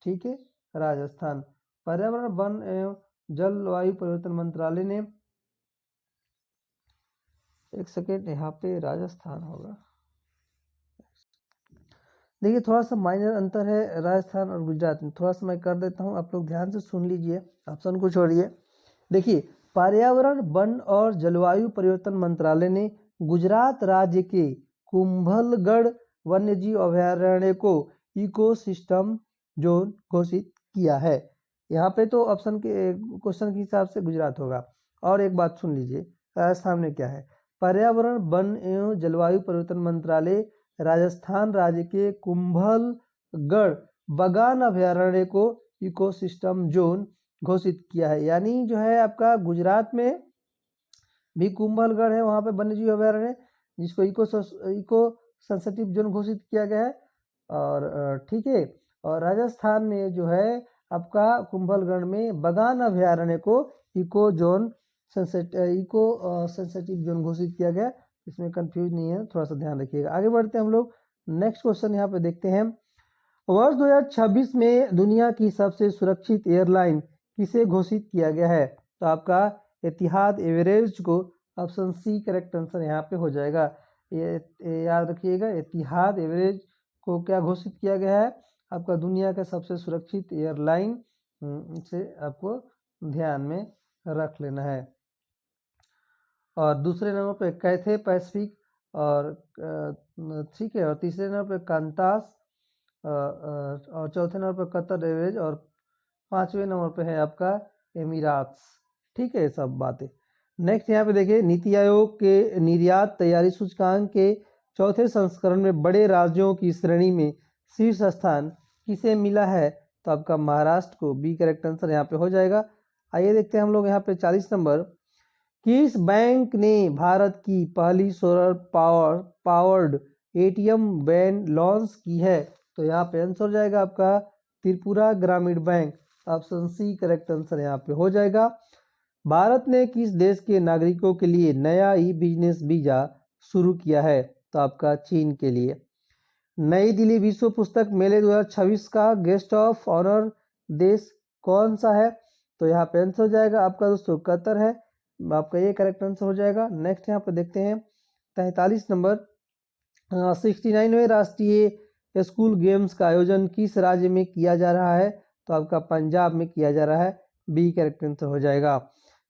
ठीक है, राजस्थान। पर्यावरण, वन एवं जलवायु परिवर्तन मंत्रालय ने, एक सेकेंड, यहाँ पे राजस्थान होगा। देखिए थोड़ा सा माइनर अंतर है राजस्थान और गुजरात में, थोड़ा सा मैं कर देता हूँ, आप लोग ध्यान से सुन लीजिए, ऑप्शन को छोड़िए। देखिए, पर्यावरण, वन और जलवायु परिवर्तन मंत्रालय ने गुजरात राज्य के कुंभलगढ़ वन्यजीव अभयारण्य को इकोसिस्टम जोन घोषित किया है। यहाँ पे तो ऑप्शन के क्वेश्चन के हिसाब से गुजरात होगा। और एक बात सुन लीजिए, राजस्थान में क्या है? पर्यावरण, वन एवं जलवायु परिवर्तन मंत्रालय राजस्थान राज्य के कुंभलगढ़ बागान अभयारण्य को इकोसिस्टम जोन घोषित किया है। यानी जो है आपका गुजरात में भी कुंभलगढ़ है, वहाँ पे वन्यजीव अभयारण्य जिसको इको सेंसिटिव जोन घोषित किया गया है। और ठीक है, और राजस्थान में जो है आपका कुंभलगढ़ में बागान अभयारण्य को इको सेंसिटिव जोन घोषित किया गया। इसमें कंफ्यूज नहीं है, थोड़ा सा ध्यान रखिएगा। आगे बढ़ते हैं हम लोग, नेक्स्ट क्वेश्चन यहाँ पे देखते हैं। वर्ष 2026 में दुनिया की सबसे सुरक्षित एयरलाइन किसे घोषित किया गया है? तो आपका एतिहाद एवरेज को, ऑप्शन सी करेक्ट आंसर यहाँ पे हो जाएगा। ये याद रखिएगा, एतिहाद एवरेज को क्या घोषित किया गया है? आपका दुनिया का सबसे सुरक्षित एयरलाइन से आपको ध्यान में रख लेना है। और दूसरे नंबर पे कैथे पैसिफिक, और ठीक है, और तीसरे नंबर पे कांतास, और चौथे नंबर पे कतर एयरवेज, और पांचवें नंबर पे है आपका एमिराट्स। ठीक है, सब बातें। नेक्स्ट यहाँ पे देखिए, नीति आयोग के निर्यात तैयारी सूचकांक के चौथे संस्करण में बड़े राज्यों की श्रेणी में शीर्ष स्थान किसे मिला है? तो आपका महाराष्ट्र को, बी करेक्ट आंसर यहाँ पे हो जाएगा। आइए देखते हैं हम लोग यहाँ पे 40 नंबर, किस बैंक ने भारत की पहली solar powered ATM van launch की है? तो यहाँ पे आंसर हो जाएगा आपका Tripura Gramin bank, option C correct answer यहाँ पे हो जाएगा। भारत ने किस देश के नागरिकों के लिए नया ई बिजनेस वीजा शुरू किया है? तो आपका चीन के लिए। नई दिल्ली विश्व पुस्तक मेले 2026 का गेस्ट ऑफ ऑनर देश कौन सा है? तो यहाँ पे आंसर हो जाएगा आपका दोस्तों कतर है, आपका ये करेक्ट आंसर हो जाएगा। नेक्स्ट यहाँ पे देखते हैं 43 नंबर, 69वें राष्ट्रीय स्कूल गेम्स का आयोजन किस राज्य में किया जा रहा है? तो आपका पंजाब में किया जा रहा है, बी करेक्ट आंसर हो जाएगा।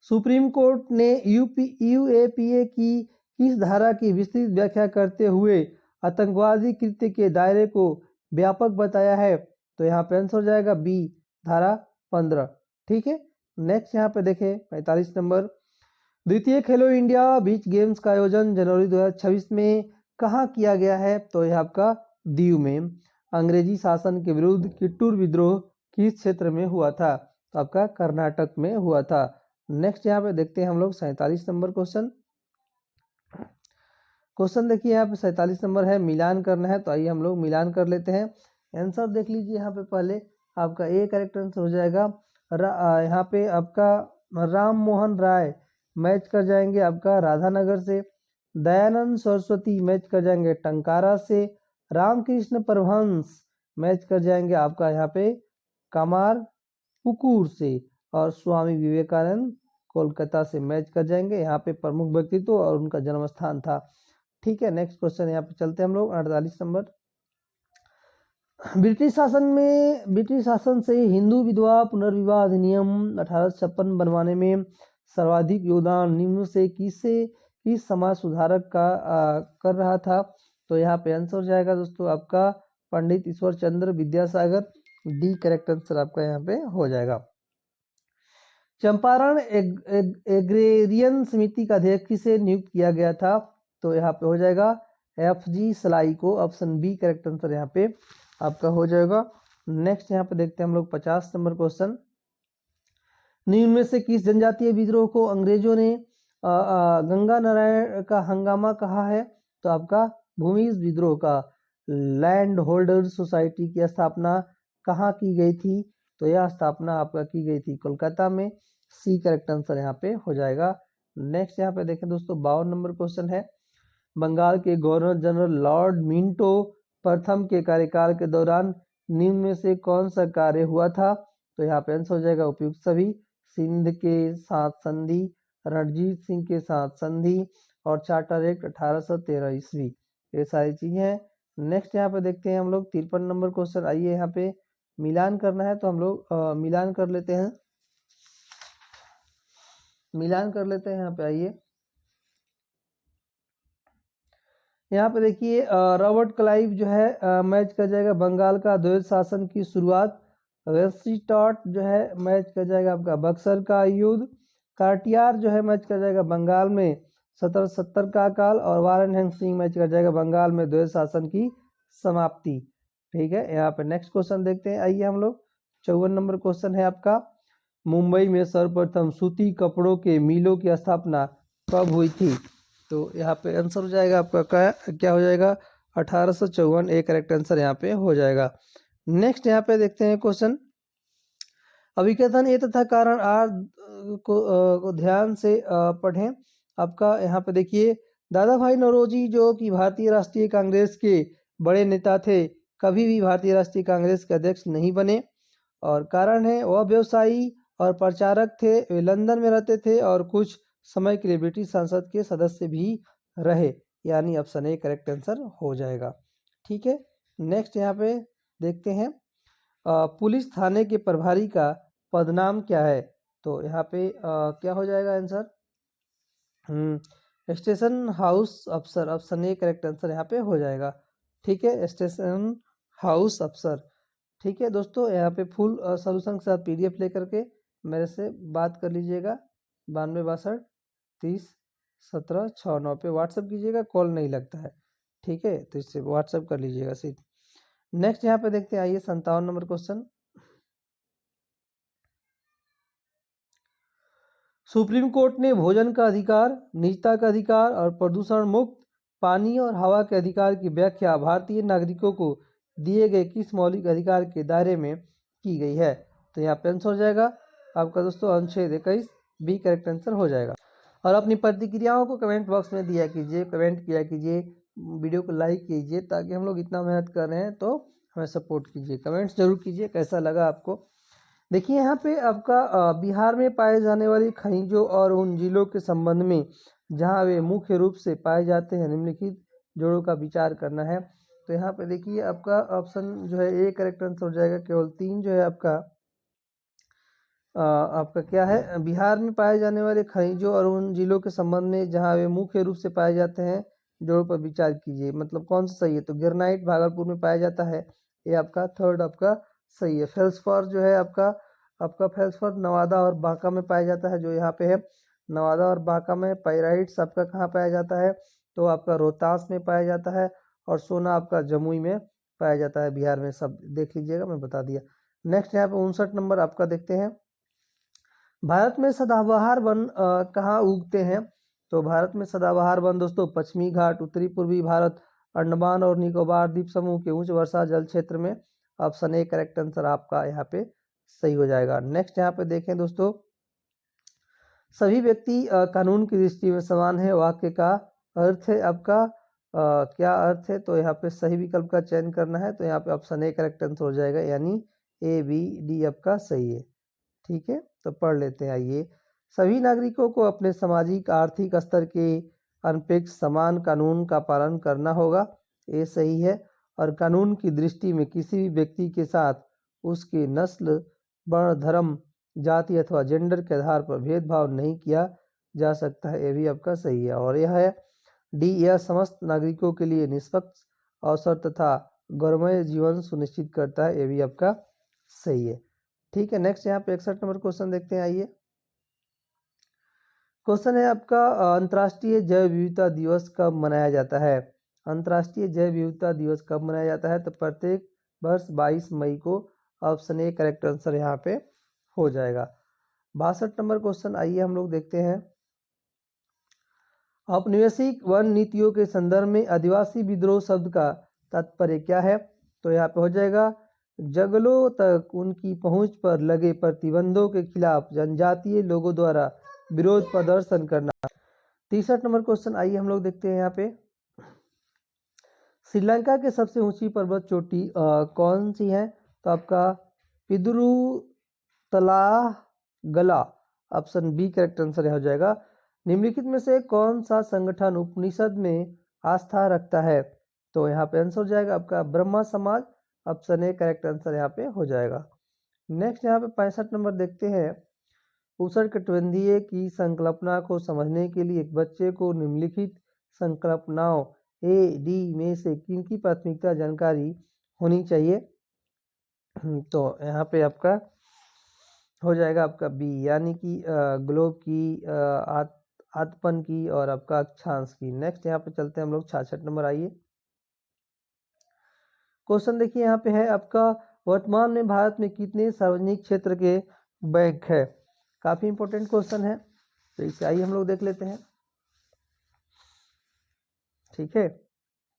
सुप्रीम कोर्ट ने यूएपीए की किस धारा की विस्तृत व्याख्या करते हुए आतंकवादी कृत्य के दायरे को व्यापक बताया है? तो यहाँ पे आंसर हो जाएगा बी, धारा 15। ठीक है, नेक्स्ट यहाँ पे देखें 45 नंबर, द्वितीय खेलो इंडिया बीच गेम्स का आयोजन जनवरी 2026 में कहाँ किया गया है? तो यह आपका दीव में। अंग्रेजी शासन के विरुद्ध किट्टूर विद्रोह किस क्षेत्र में हुआ था? तो आपका कर्नाटक में हुआ था। नेक्स्ट यहाँ पे देखते हैं हम लोग 47 नंबर क्वेश्चन। क्वेश्चन देखिए यहाँ पे 47 नंबर है, मिलान करना है, तो आइए हम लोग मिलान कर लेते हैं। आंसर देख लीजिए यहाँ पे, पहले आपका ए करेक्ट आंसर हो जाएगा। यहाँ पे आपका राम मोहन राय मैच कर जाएंगे आपका राधानगर से, दयानंद सरस्वती मैच कर जाएंगे टंकारा से, रामकृष्ण परमहंस मैच कर जाएंगे आपका यहाँ पे कामार पुकुर से, और स्वामी विवेकानंद कोलकाता से मैच कर जाएंगे। यहाँ पे प्रमुख व्यक्तित्व और उनका जन्म स्थान था। ठीक है, नेक्स्ट क्वेश्चन यहाँ पे चलते हैं हम लोग 48 नंबर, ब्रिटिश शासन से हिंदू विधवा पुनर्विवाह अधिनियम 1856 बनवाने में सर्वाधिक योगदान निम्न से किस समाज सुधारक का कर रहा था? तो यहाँ पे आंसर हो जाएगा दोस्तों आपका पंडित Ishwar Chandra Vidyasagar, D correct answer आपका यहाँ पे हो जाएगा। चंपारण एग्रेरियन समिति का अध्यक्ष किसे नियुक्त किया गया था? तो यहाँ पे हो जाएगा FG सलाई को, ऑप्शन बी करेक्ट आंसर यहाँ पे आपका हो जाएगा। नेक्स्ट यहाँ पे देखते हैं हम लोग 50 नंबर क्वेश्चन, निम्न में से किस जनजातीय विद्रोह को अंग्रेजों ने गंगा नारायण का हंगामा कहा है? तो आपका भूमिज विद्रोह का। लैंड होल्डर्स सोसाइटी की स्थापना कहाँ की गई थी? तो यह स्थापना आपका की गई थी कोलकाता में। सी करेक्ट आंसर यहाँ पे हो जाएगा। नेक्स्ट यहाँ पे देखें दोस्तों 52 नंबर क्वेश्चन है, बंगाल के गवर्नर जनरल लॉर्ड मिंटो प्रथम के कार्यकाल के दौरान निम्न में से कौन सा कार्य हुआ था? तो यहाँ पे आंसर हो जाएगा उपयुक्त सभी, सिंध के साथ संधि, रणजीत सिंह के साथ संधि और चार्टर एक्ट 1813 ईस्वी, ये सारी चीजें हैं। नेक्स्ट यहाँ पे देखते हैं हम लोग 53 नंबर क्वेश्चन। आइए यहाँ पे मिलान करना है तो हम लोग मिलान कर लेते हैं, मिलान कर लेते हैं। यहाँ पे आइए, यहाँ पे देखिए रॉबर्ट क्लाइव जो है मैच कर जाएगा बंगाल का द्वैध शासन की शुरुआत, वेस्टिटॉट जो है मैच कर जाएगा आपका बक्सर का युद्ध, कार्टियार जो है मैच कर जाएगा बंगाल में 1770 का काल, और वारेन हेस्टिंग मैच कर जाएगा बंगाल में द्वैध शासन की समाप्ति। ठीक है, यहाँ पे नेक्स्ट क्वेश्चन देखते हैं। आइए हम लोग 54 नंबर क्वेश्चन है आपका, मुंबई में सर्वप्रथम सूती कपड़ों के मिलों की स्थापना कब हुई थी? तो यहाँ पे आंसर हो जाएगा आपका क्या हो जाएगा 1854, एक करेक्ट आंसर यहाँ पे हो जाएगा। नेक्स्ट यहाँ पे देखते हैं क्वेश्चन, अभिकथन ए तथा कारण आर को ध्यान से पढ़ें। आपका यहाँ पे देखिए दादा भाई नौरोजी जो कि भारतीय राष्ट्रीय कांग्रेस के बड़े नेता थे, कभी भी भारतीय राष्ट्रीय कांग्रेस के अध्यक्ष नहीं बने, और कारण है वह व्यवसायी और प्रचारक थे, वे लंदन में रहते थे और कुछ समय के लिए ब्रिटिश संसद के सदस्य भी रहे, यानी ऑप्शन ए करेक्ट आंसर हो जाएगा। ठीक है, नेक्स्ट यहाँ पे देखते हैं पुलिस थाने के प्रभारी का पदनाम क्या है? तो यहाँ पे क्या हो जाएगा आंसर, स्टेशन हाउस अफसर, ऑप्शन ए करेक्ट आंसर यहाँ पे हो जाएगा। ठीक है, स्टेशन हाउस अफसर। ठीक है दोस्तों, यहाँ पे फुल सोल्यूशन के साथ PDF लेकर के मेरे से बात कर लीजिएगा, 9262301769 पे व्हाट्सअप कीजिएगा, कॉल नहीं लगता है। ठीक है, तो इससे व्हाट्सअप कर लीजिएगा सिर्फ। नेक्स्ट यहाँ पे देखते हैं, आइए 57 नंबर क्वेश्चन, सुप्रीम कोर्ट ने भोजन का अधिकार, निजता का अधिकार और प्रदूषण मुक्त पानी और हवा के अधिकार की व्याख्या भारतीय नागरिकों को दिए गए किस मौलिक अधिकार के दायरे में की गई है? तो यहाँ पे आंसर हो जाएगा आपका दोस्तों अनुच्छेद 21, बी करेक्ट आंसर हो जाएगा। और अपनी प्रतिक्रियाओं को कमेंट बॉक्स में दिया कीजिए, कमेंट किया कीजिए, वीडियो को लाइक कीजिए, ताकि हम लोग इतना मेहनत कर रहे हैं तो हमें सपोर्ट कीजिए, कमेंट्स जरूर कीजिए कैसा लगा आपको। देखिए यहाँ पे आपका बिहार में पाए जाने वाली खनिजों और उन जिलों के संबंध में जहाँ वे मुख्य रूप से पाए जाते हैं निम्नलिखित जोड़ों का विचार करना है। तो यहाँ पे देखिए आपका ऑप्शन जो है ए करेक्ट आंसर हो जाएगा, केवल 3 जो है आपका क्या है, बिहार में पाए जाने वाले खनिजों और उन जिलों के संबंध में जहाँ वे मुख्य रूप से पाए जाते हैं जोड़ों पर विचार कीजिए, मतलब कौन सा सही है? तो ग्रेनाइट भागलपुर में पाया जाता है, ये आपका थर्ड आपका सही है। फेल्सफोर जो है आपका फेल्सफोर नवादा और बांका में पाया जाता है, जो यहाँ पे है नवादा और बांका में। पाइराइट्स आपका कहाँ पाया जाता है? तो आपका रोहतास में पाया जाता है, और सोना आपका जमुई में पाया जाता है, बिहार में। सब देख लीजिएगा, मैं बता दिया। नेक्स्ट यहाँ पे 59 नंबर आपका देखते हैं, भारत में सदाबहार वन कहाँ उगते हैं? तो भारत में सदाबहार वन दोस्तों पश्चिमी घाट, उत्तरी पूर्वी भारत, अंडमान और निकोबार द्वीप समूह के उच्च वर्षा जल क्षेत्र में। ऑप्शन ए करेक्ट आंसर आपका यहाँ पे सही हो जाएगा। नेक्स्ट यहाँ पे देखें दोस्तों, सभी व्यक्ति कानून की दृष्टि में समान है, वाक्य का अर्थ है आपका क्या अर्थ है? तो यहाँ पे सही विकल्प का चयन करना है, तो यहाँ पे ऑप्शन ए करेक्ट आंसर हो जाएगा, यानी A, B, D आपका सही है। ठीक है, तो पढ़ लेते हैं। आइए, सभी नागरिकों को अपने सामाजिक आर्थिक स्तर के अनपेक्ष समान कानून का पालन करना होगा, ये सही है। और कानून की दृष्टि में किसी भी व्यक्ति के साथ उसके नस्ल, वर्ण, धर्म, जाति अथवा जेंडर के आधार पर भेदभाव नहीं किया जा सकता है, ये भी आपका सही है। और यह है डी, यह समस्त नागरिकों के लिए निष्पक्ष अवसर तथा गौरवमय जीवन सुनिश्चित करता है, ये भी आपका सही है। ठीक है, नेक्स्ट यहाँ पे 61 नंबर क्वेश्चन देखते हैं। आइए, क्वेश्चन है आपका अंतर्राष्ट्रीय जैव विविधता दिवस कब मनाया जाता है? अंतर्राष्ट्रीय जैव विविधता दिवस कब मनाया जाता है? तो प्रत्येक वर्ष 22 मई को। ऑप्शन ए करेक्ट आंसर यहाँ पे हो जाएगा। 62 नंबर क्वेश्चन, आइए हम लोग देखते हैं, औपनिवेशिक वन नीतियों के संदर्भ में आदिवासी विद्रोह शब्द का तात्पर्य क्या है? तो यहाँ पे हो जाएगा जंगलों तक उनकी पहुंच पर लगे प्रतिबंधों के खिलाफ जनजातीय लोगों द्वारा विरोध प्रदर्शन करना। 63 नंबर क्वेश्चन आइए हम लोग देखते हैं यहाँ पे। श्रीलंका के सबसे ऊंची पर्वत चोटी कौन सी है? तो आपका पिदुरु तलागला, ऑप्शन बी करेक्ट आंसर यह हो जाएगा। निम्नलिखित में से कौन सा संगठन उपनिषद में आस्था रखता है? तो यहाँ पे आंसर हो जाएगा आपका ब्रह्मा समाज, ऑप्शन ए करेक्ट आंसर यहाँ पे हो जाएगा। नेक्स्ट यहाँ पे 65 नंबर देखते हैं। उष्णकटिबंधीय की संकल्पना को समझने के लिए एक बच्चे को निम्नलिखित संकल्पनाओं ए डी में से किनकी प्राथमिकता जानकारी होनी चाहिए? तो यहाँ पे आपका हो जाएगा आपका बी, यानी कि ग्लोब की, आतपन की और आपका अक्षांश की। नेक्स्ट यहाँ पे चलते हैं हम लोग 66 नंबर आइए। क्वेश्चन देखिए यहाँ पे है आपका, वर्तमान में भारत में कितने सार्वजनिक क्षेत्र के बैंक है? काफी इंपॉर्टेंट क्वेश्चन है, तो इसे आइए हम लोग देख लेते हैं। ठीक है,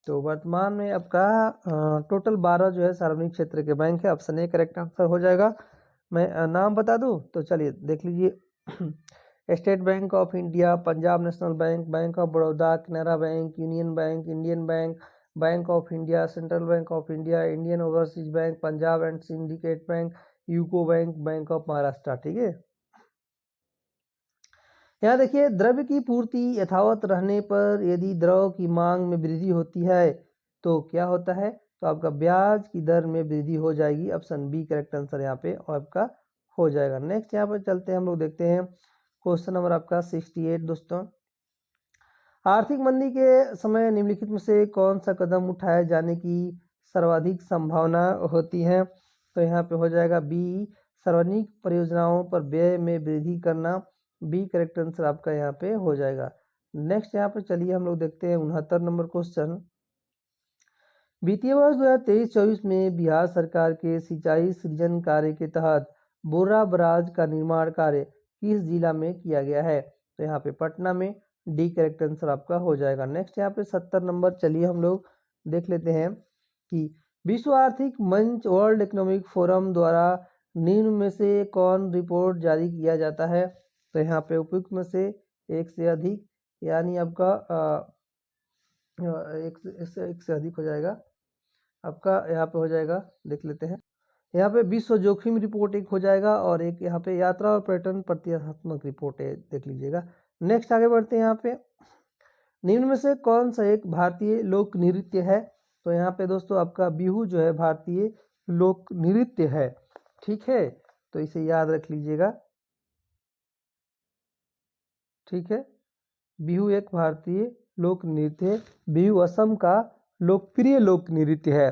तो वर्तमान में आपका टोटल 12 जो है सार्वजनिक क्षेत्र के बैंक है, ऑप्शन ए करेक्ट आंसर हो जाएगा। मैं नाम बता दूं तो चलिए देख लीजिए। State bank of India, Punjab national bank, bank of Baroda, Canara bank, union bank, Indian bank, bank of India, central bank of India, Indian overseas bank, Punjab and syndicate bank, UCO bank, bank of Maharashtra. ठीक है, यहाँ देखिए, द्रव्य की पूर्ति यथावत रहने पर यदि द्रव की मांग में वृद्धि होती है तो क्या होता है? तो आपका ब्याज की दर में वृद्धि हो जाएगी, ऑप्शन बी करेक्ट आंसर यहाँ पे और आपका हो जाएगा। नेक्स्ट यहाँ पर चलते हैं हम लोग देखते हैं क्वेश्चन नंबर आपका 68 दोस्तों। आर्थिक मंदी के समय निम्नलिखित में से कौन सा कदम उठाए जाने की सर्वाधिक संभावना होती है? तो यहाँ पे हो जाएगा बी, सार्वजनिक परियोजनाओं पर व्यय में वृद्धि करना, बी करेक्ट आंसर आपका यहाँ पे हो जाएगा। नेक्स्ट यहाँ पे चलिए हम लोग देखते हैं 69 नंबर क्वेश्चन। वित्तीय वर्ष 2023-24 में बिहार सरकार के सिंचाई सृजन कार्य के तहत बोरा बराज का निर्माण कार्य किस जिला में किया गया है? तो यहाँ पे पटना में, डी करेक्ट आंसर आपका हो जाएगा। नेक्स्ट यहाँ पे 70 नंबर चलिए हम लोग देख लेते हैं कि विश्व आर्थिक मंच वर्ल्ड इकोनॉमिक फोरम द्वारा निम्न में से कौन रिपोर्ट जारी किया जाता है? तो यहाँ पे उपयुक्त में से एक से अधिक, यानी आपका एक से अधिक हो जाएगा आपका, यहाँ पे हो जाएगा देख लेते हैं। यहाँ पे विश्व जोखिम रिपोर्ट एक हो जाएगा और एक यहाँ पे यात्रा और पर्यटन प्रतिष्ठात्मक रिपोर्ट है, देख लीजिएगा। नेक्स्ट आगे बढ़ते हैं। यहाँ पे निम्न में से कौन सा एक भारतीय लोक नृत्य है? तो यहाँ पे दोस्तों आपका बिहू जो है भारतीय लोक नृत्य है। ठीक है, तो इसे याद रख लीजिएगा। ठीक है, बिहू एक भारतीय लोक नृत्य है। बिहू असम का लोकप्रिय लोक नृत्य है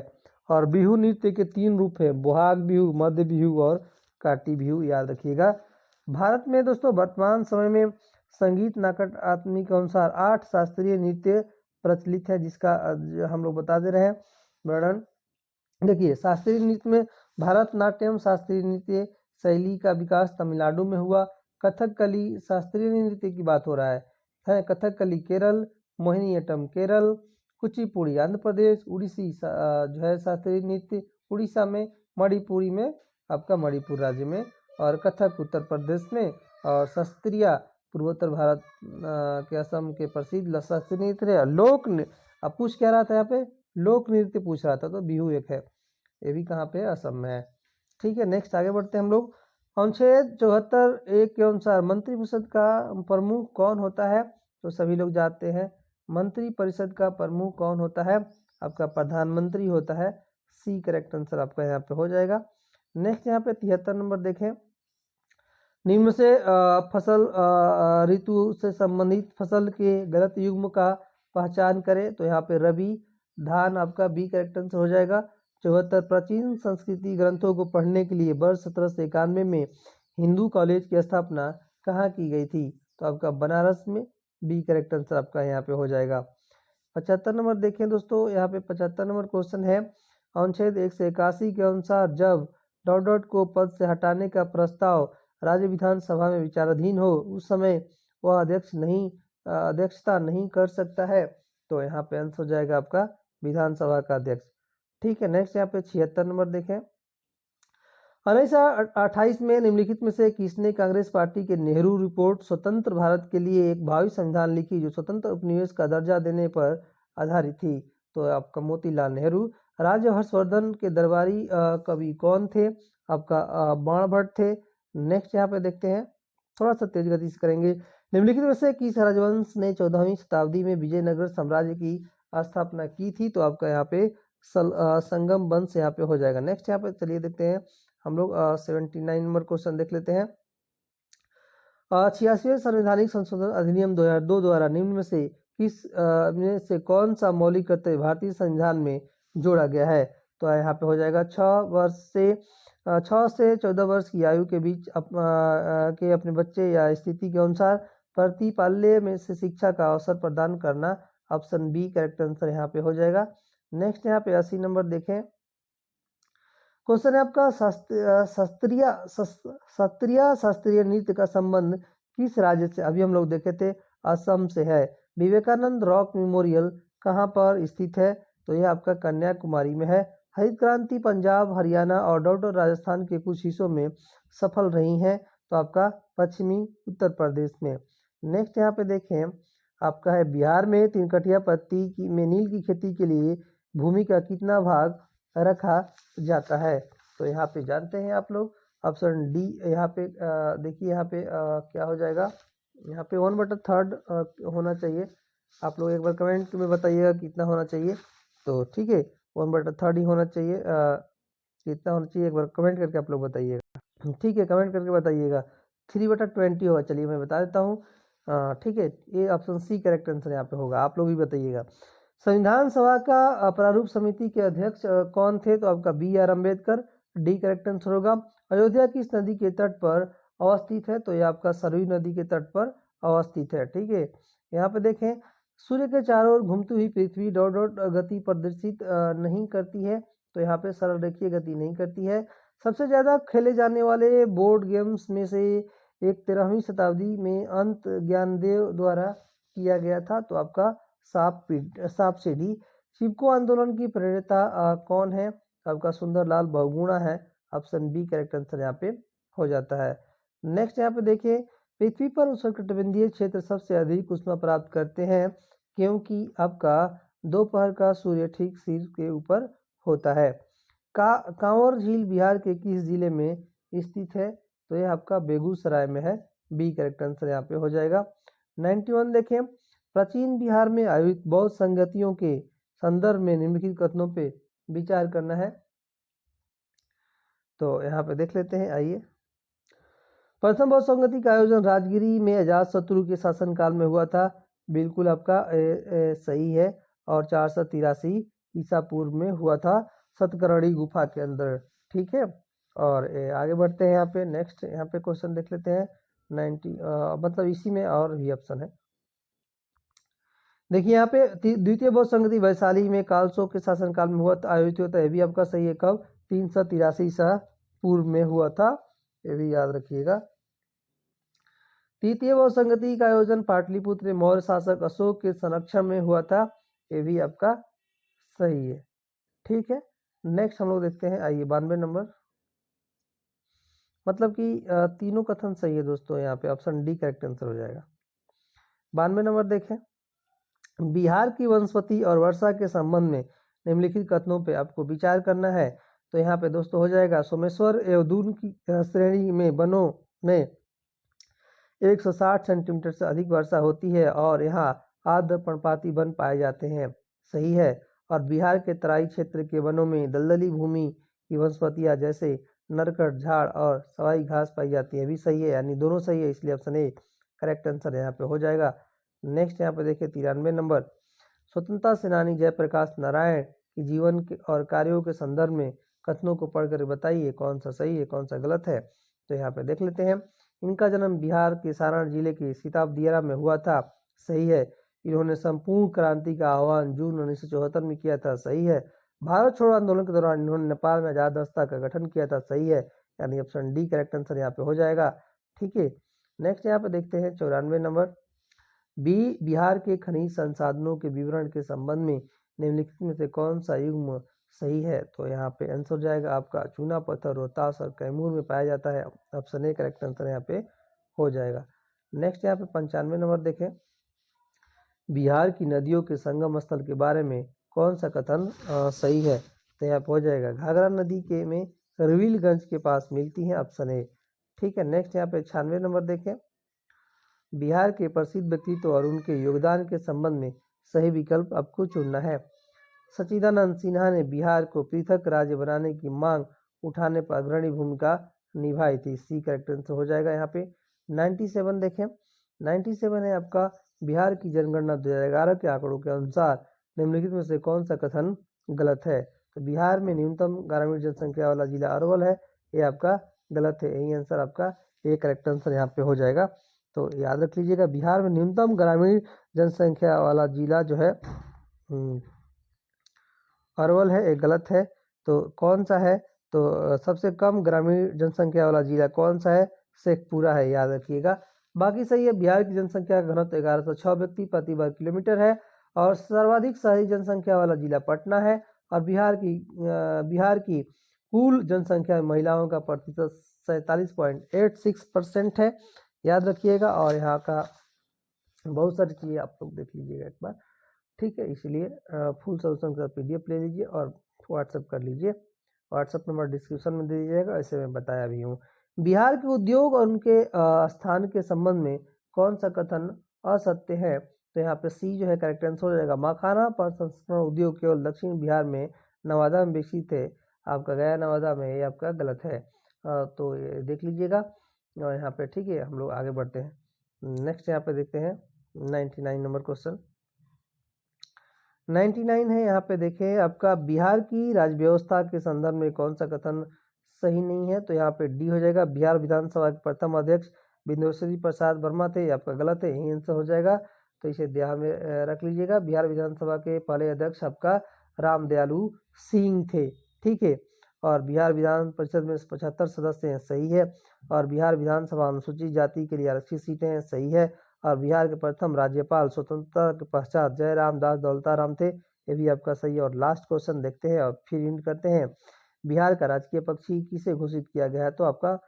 और बिहू नृत्य के 3 रूप हैं, बोहाग बिहू, मध्य बिहू और काटी बिहू, याद रखिएगा। भारत में दोस्तों वर्तमान समय में संगीत नाटक आदमी के अनुसार 8 शास्त्रीय नृत्य प्रचलित है, जिसका हम लोग बता दे रहे हैं वर्णन। देखिए, शास्त्रीय नृत्य में भरतनाट्यम शास्त्रीय नृत्य शैली का विकास तमिलनाडु में हुआ। कथकली शास्त्रीय नृत्य की बात हो रहा है कथकली केरल, मोहिनीअट्टम केरल, कुचिपुड़ी आंध्र प्रदेश, उड़ीसी जो है शास्त्रीय नृत्य उड़ीसा में, मणिपुरी में आपका मणिपुर राज्य में, और कथक उत्तर प्रदेश में, और शास्त्रीय पूर्वोत्तर भारत के असम के प्रसिद्ध शास्त्रीय नृत्य है। लोक अब पूछ क्या रहा था यहाँ पे? लोक नृत्य पूछ रहा था, तो बिहू एक है, ये भी कहाँ पे? असम में है। ठीक है, नेक्स्ट आगे बढ़ते हैं हम लोग। अनुच्छेद 74(1) के अनुसार मंत्रिपरिषद का प्रमुख कौन होता है? तो सभी लोग जानते हैं, मंत्री परिषद का प्रमुख कौन होता है? आपका प्रधानमंत्री होता है, सी करेक्ट आंसर आपका यहाँ पे हो जाएगा। नेक्स्ट यहाँ पे 73 नंबर देखें। निम्न से फसल ऋतु से संबंधित फसल के गलत युग्म का पहचान करें। तो यहाँ पे रबी धान आपका बी करेक्ट आंसर हो जाएगा। 74 प्राचीन संस्कृति ग्रंथों को पढ़ने के लिए वर्ष 1791 में हिंदू कॉलेज की स्थापना कहाँ की गई थी? तो आपका बनारस में, बी करेक्ट आंसर आपका यहाँ पे हो जाएगा। 75 नंबर देखें दोस्तों, यहाँ पे 75 नंबर क्वेश्चन है। अनुच्छेद 181 के अनुसार जब डॉट डॉट को पद से हटाने का प्रस्ताव राज्य विधानसभा में विचाराधीन हो, उस समय वह अध्यक्षता नहीं कर सकता है। तो यहाँ पे आंसर हो जाएगा आपका विधानसभा का अध्यक्ष। ठीक है, नेक्स्ट यहाँ पे 76 नंबर देखें। 1928 में निम्नलिखित में से किसने कांग्रेस पार्टी के नेहरू रिपोर्ट स्वतंत्र भारत के लिए एक भावी संविधान लिखी जो स्वतंत्र उपनिवेश का दर्जा देने पर आधारित थी? तो आपका मोतीलाल नेहरू। राजा हर्षवर्धन के दरबारी कवि कौन थे? आपका बाणभट्ट थे। नेक्स्ट यहाँ पे देखते हैं, थोड़ा सा तेज गति से करेंगे। निम्नलिखित में से किस राजवंश ने 14वीं शताब्दी में विजयनगर साम्राज्य की स्थापना की थी? तो आपका यहाँ पे संगम वंश यहाँ पे हो जाएगा। नेक्स्ट यहाँ पे चलिए देखते हैं हम लोग 79 नंबर क्वेश्चन देख लेते हैं। 86वें संवैधानिक संशोधन अधिनियम 2002 द्वारा निम्न में से किस में से कौन सा मौलिक कर्तव्य भारतीय संविधान में जोड़ा गया है? तो यहाँ पे हो जाएगा 6 से 14 वर्ष की आयु के बीच के अपने बच्चे या स्थिति के अनुसार प्रतिपाल्य में से शिक्षा का अवसर प्रदान करना। ऑप्शन बी करेक्ट आंसर यहाँ पे हो जाएगा। नेक्स्ट यहाँ पे 80 नंबर देखें। क्वेश्चन है आपका शास्त्रीय नृत्य का संबंध किस राज्य से? अभी हम लोग देखे थे असम से है। विवेकानंद रॉक मेमोरियल कहाँ पर स्थित है? तो यह आपका कन्याकुमारी में है। हरित क्रांति पंजाब, हरियाणा और डॉक्टर राजस्थान के कुछ हिस्सों में सफल रही है, तो आपका पश्चिमी उत्तर प्रदेश में। नेक्स्ट यहाँ पे देखें आपका है बिहार में तिनकटिया पत्ती में नील की खेती के लिए भूमि का कितना भाग रखा जाता है? तो यहाँ पे जानते हैं आप लोग। ऑप्शन डी यहाँ पे देखिए यहाँ पे क्या हो जाएगा, यहाँ पे 1/3 होना चाहिए। आप लोग एक बार कमेंट में बताइएगा कितना होना चाहिए। तो ठीक है 1/3 ही होना चाहिए। कितना होना चाहिए एक बार कमेंट करके आप लोग बताइएगा। ठीक है कमेंट करके बताइएगा। 3/20 होगा। चलिए मैं बता देता हूँ। ठीक है ये ऑप्शन सी करेक्ट आंसर यहाँ पे होगा। आप लोग भी बताइएगा। संविधान सभा का प्रारूप समिति के अध्यक्ष कौन थे? तो आपका BR Ambedkar. D correct answer होगा। अयोध्या किस नदी के तट पर अवस्थित है? तो ये आपका सरयू नदी के तट पर अवस्थित है। ठीक है यहाँ पे देखें सूर्य के चारों ओर घूमती हुई पृथ्वी डॉट डॉट गति प्रदर्शित नहीं करती है, तो यहाँ पे सरल रेखीय गति नहीं करती है। सबसे ज्यादा खेले जाने वाले बोर्ड गेम्स में से एक 13वीं शताब्दी में अंत ज्ञानदेव द्वारा किया गया था, तो आपका सांप सीढ़ी। चिपको आंदोलन की प्रेरणा कौन है? आपका सुंदरलाल बहुगुणा है। ऑप्शन बी करेक्ट आंसर यहाँ पे हो जाता है। नेक्स्ट यहाँ पे देखिए पृथ्वी पर उष्णकटिबंधीय क्षेत्र सबसे अधिक ऊष्मा प्राप्त करते हैं क्योंकि आपका दोपहर का सूर्य ठीक सिर के ऊपर होता है। कांवर झील बिहार के किस जिले में स्थित है? तो यह आपका बेगूसराय में है। बी करेक्ट आंसर यहाँ पे हो जाएगा। 91 देखें प्राचीन बिहार में आयोजित बौद्ध संगतियों के संदर्भ में निम्नलिखित कथनों पे विचार करना है। तो यहाँ पे देख लेते हैं आइए। प्रथम बौद्ध संगति का आयोजन राजगिरी में अजातशत्रु के शासनकाल में हुआ था। बिल्कुल आपका सही है। और 483 ईसा पूर्व में हुआ था सतकर्णी गुफा के अंदर। ठीक है और आगे बढ़ते हैं यहाँ पे। नेक्स्ट यहाँ पे क्वेश्चन देख लेते हैं 90 मतलब इसी में और भी ऑप्शन है। देखिए यहाँ पे द्वितीय बौद्ध संगति वैशाली में कालशोक के शासनकाल में हुआ था, आयोजित हुआ था। ये भी आपका सही है। कब? 383 ईसा पूर्व में हुआ था, ये भी याद रखिएगा। तृतीय बौद्ध संगति का आयोजन पाटलिपुत्र में मौर्य शासक अशोक के संरक्षण में हुआ था, ये भी आपका सही है। ठीक है नेक्स्ट हम लोग देखते हैं आइए 92 नंबर। मतलब कि तीनों कथन सही है दोस्तों, यहाँ पे ऑप्शन डी करेक्ट आंसर हो जाएगा। 92 नंबर देखें बिहार की वनस्पति और वर्षा के संबंध में निम्नलिखित कथनों पे आपको विचार करना है। तो यहाँ पे दोस्तों हो जाएगा सोमेश्वर एवं दून की श्रेणी में वनों में 160 सेंटीमीटर से अधिक वर्षा होती है और यहाँ आर्द्र पर्णपाती वन पाए जाते हैं, सही है। और बिहार के तराई क्षेत्र के वनों में दलदली भूमि की वनस्पतियाँ जैसे नरकट, झाड़ और सवाई घास पाई जाती है, भी सही है। यानी दोनों सही है, इसलिए ऑप्शन ए करेक्ट आंसर यहाँ पे हो जाएगा। नेक्स्ट यहाँ पे देखिए 93 नंबर स्वतंत्रता सेनानी जयप्रकाश नारायण के जीवन के और कार्यों के संदर्भ में कथनों को पढ़कर बताइए कौन सा सही है कौन सा गलत है। तो यहाँ पे देख लेते हैं। इनका जन्म बिहार के सारण जिले के सीताब दियारा में हुआ था, सही है। इन्होंने संपूर्ण क्रांति का आह्वान जून 1974 में किया था, सही है। भारत छोड़ो आंदोलन के दौरान इन्होंने नेपाल में आजाद रास्ता का गठन किया था, सही है। यानी ऑप्शन डी करेक्ट आंसर यहाँ पे हो जाएगा। ठीक है नेक्स्ट यहाँ पे देखते हैं 94 नंबर बिहार के खनिज संसाधनों के विवरण के संबंध में निम्नलिखित में से कौन सा युग्म सही है। तो यहाँ पे आंसर हो जाएगा आपका चूना पत्थर रोहतास और कैमूर में पाया जाता है। ऑप्शन ए करेक्ट आंसर यहाँ पे हो जाएगा। नेक्स्ट यहाँ पे 95 नंबर देखें। बिहार की नदियों के संगम स्थल के बारे में कौन सा कथन सही है? तो यहाँ पे हो जाएगा घाघरा नदी के में रविलगंज के पास मिलती है। ऑप्शन ए ठीक है। नेक्स्ट यहाँ पे 96 नंबर देखें। बिहार के प्रसिद्ध व्यक्तित्व और उनके योगदान के संबंध में सही विकल्प आपको चुनना है। सच्चिदानंद सिन्हा ने बिहार को पृथक राज्य बनाने की मांग उठाने पर अग्रणी भूमिका निभाई थी। सी करेक्ट आंसर हो जाएगा यहाँ पे। 97 देखें। 97 है आपका बिहार की जनगणना 2011 के आंकड़ों के अनुसार निम्नलिखित में से कौन सा कथन गलत है? तो बिहार में न्यूनतम ग्रामीण जनसंख्या वाला जिला अरवल है, ये आपका गलत है। यही आंसर आपका ए करेक्ट आंसर यहाँ पे हो जाएगा। तो याद रख लीजिएगा बिहार में न्यूनतम ग्रामीण जनसंख्या वाला जिला जो है अरवल है, एक गलत है। तो कौन सा है? तो सबसे कम ग्रामीण जनसंख्या वाला जिला कौन सा है? शेखपुरा है, याद रखिएगा। बाकी सही है। बिहार की जनसंख्या का घनत्व 1106 व्यक्ति प्रति वर्ग किलोमीटर है और सर्वाधिक शहरी जनसंख्या वाला जिला पटना है। और बिहार की कुल जनसंख्या में महिलाओं का प्रतिशत 47.86% है, याद रखिएगा। और यहाँ का बहुत सारी चीज़ें आप लोग देख लीजिएगा एक बार, ठीक है। इसलिए फुल सोल्यूशन का PDF ले लीजिए और व्हाट्सएप कर लीजिए। व्हाट्सएप नंबर डिस्क्रिप्शन में दे दीजिएगा, ऐसे मैं बताया भी हूँ। बिहार के उद्योग और उनके स्थान के संबंध में कौन सा कथन असत्य है? तो यहाँ पे सी जो है करेक्ट आंसर हो जाएगा। मखाना प्रसंस्करण उद्योग केवल दक्षिण बिहार में नवादा में विकसित है, आपका गया नवादा में, ये आपका गलत है। तो ये देख लीजिएगा और यहाँ पे ठीक है। हम लोग आगे बढ़ते हैं। नेक्स्ट यहाँ पे देखते हैं 99 नंबर क्वेश्चन। 99 है यहाँ पे देखें आपका बिहार की राज्य व्यवस्था के संदर्भ में कौन सा कथन सही नहीं है? तो यहाँ पे डी हो जाएगा। बिहार विधानसभा के प्रथम अध्यक्ष बिंदुश्री प्रसाद वर्मा थे, आपका गलत है, यही आंसर हो जाएगा। तो इसे ध्यान में रख लीजिएगा। बिहार विधानसभा के पहले अध्यक्ष आपका राम दयालु सिंह थे, ठीक है। और बिहार विधान परिषद में 75 सदस्य हैं, सही है। और बिहार विधानसभा अनुसूचित जाति के लिए आरक्षित सीटें हैं, सही है। और बिहार के प्रथम राज्यपाल स्वतंत्रता के पश्चात जयराम दास दौलताराम थे, ये भी आपका सही है। और लास्ट क्वेश्चन देखते हैं और फिर एंड करते हैं। बिहार का राजकीय पक्षी किसे घोषित किया गया है? तो आपका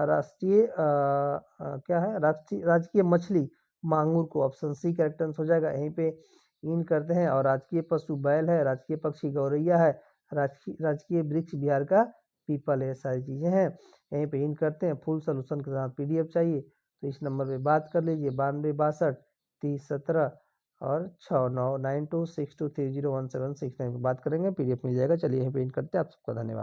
राष्ट्रीय क्या है, राजकीय मछली मांगूर को। ऑप्शन सी करेक्ट आंसर हो जाएगा। यहीं पे इन करते हैं। और राजकीय पशु बैल है, राजकीय पक्षी गौरैया है, राजकीय वृक्ष बिहार का पीपल है, सारी चीजें हैं। यहीं पे इन करते हैं। फुल सोल्यूशन के साथ PDF चाहिए तो इस नंबर पे बात कर लीजिए 92 62 30 17 और 699262301769 पे बात करेंगे, PDF मिल जाएगा। चलिए यहीं पे इन करते हैं। आप सबका धन्यवाद।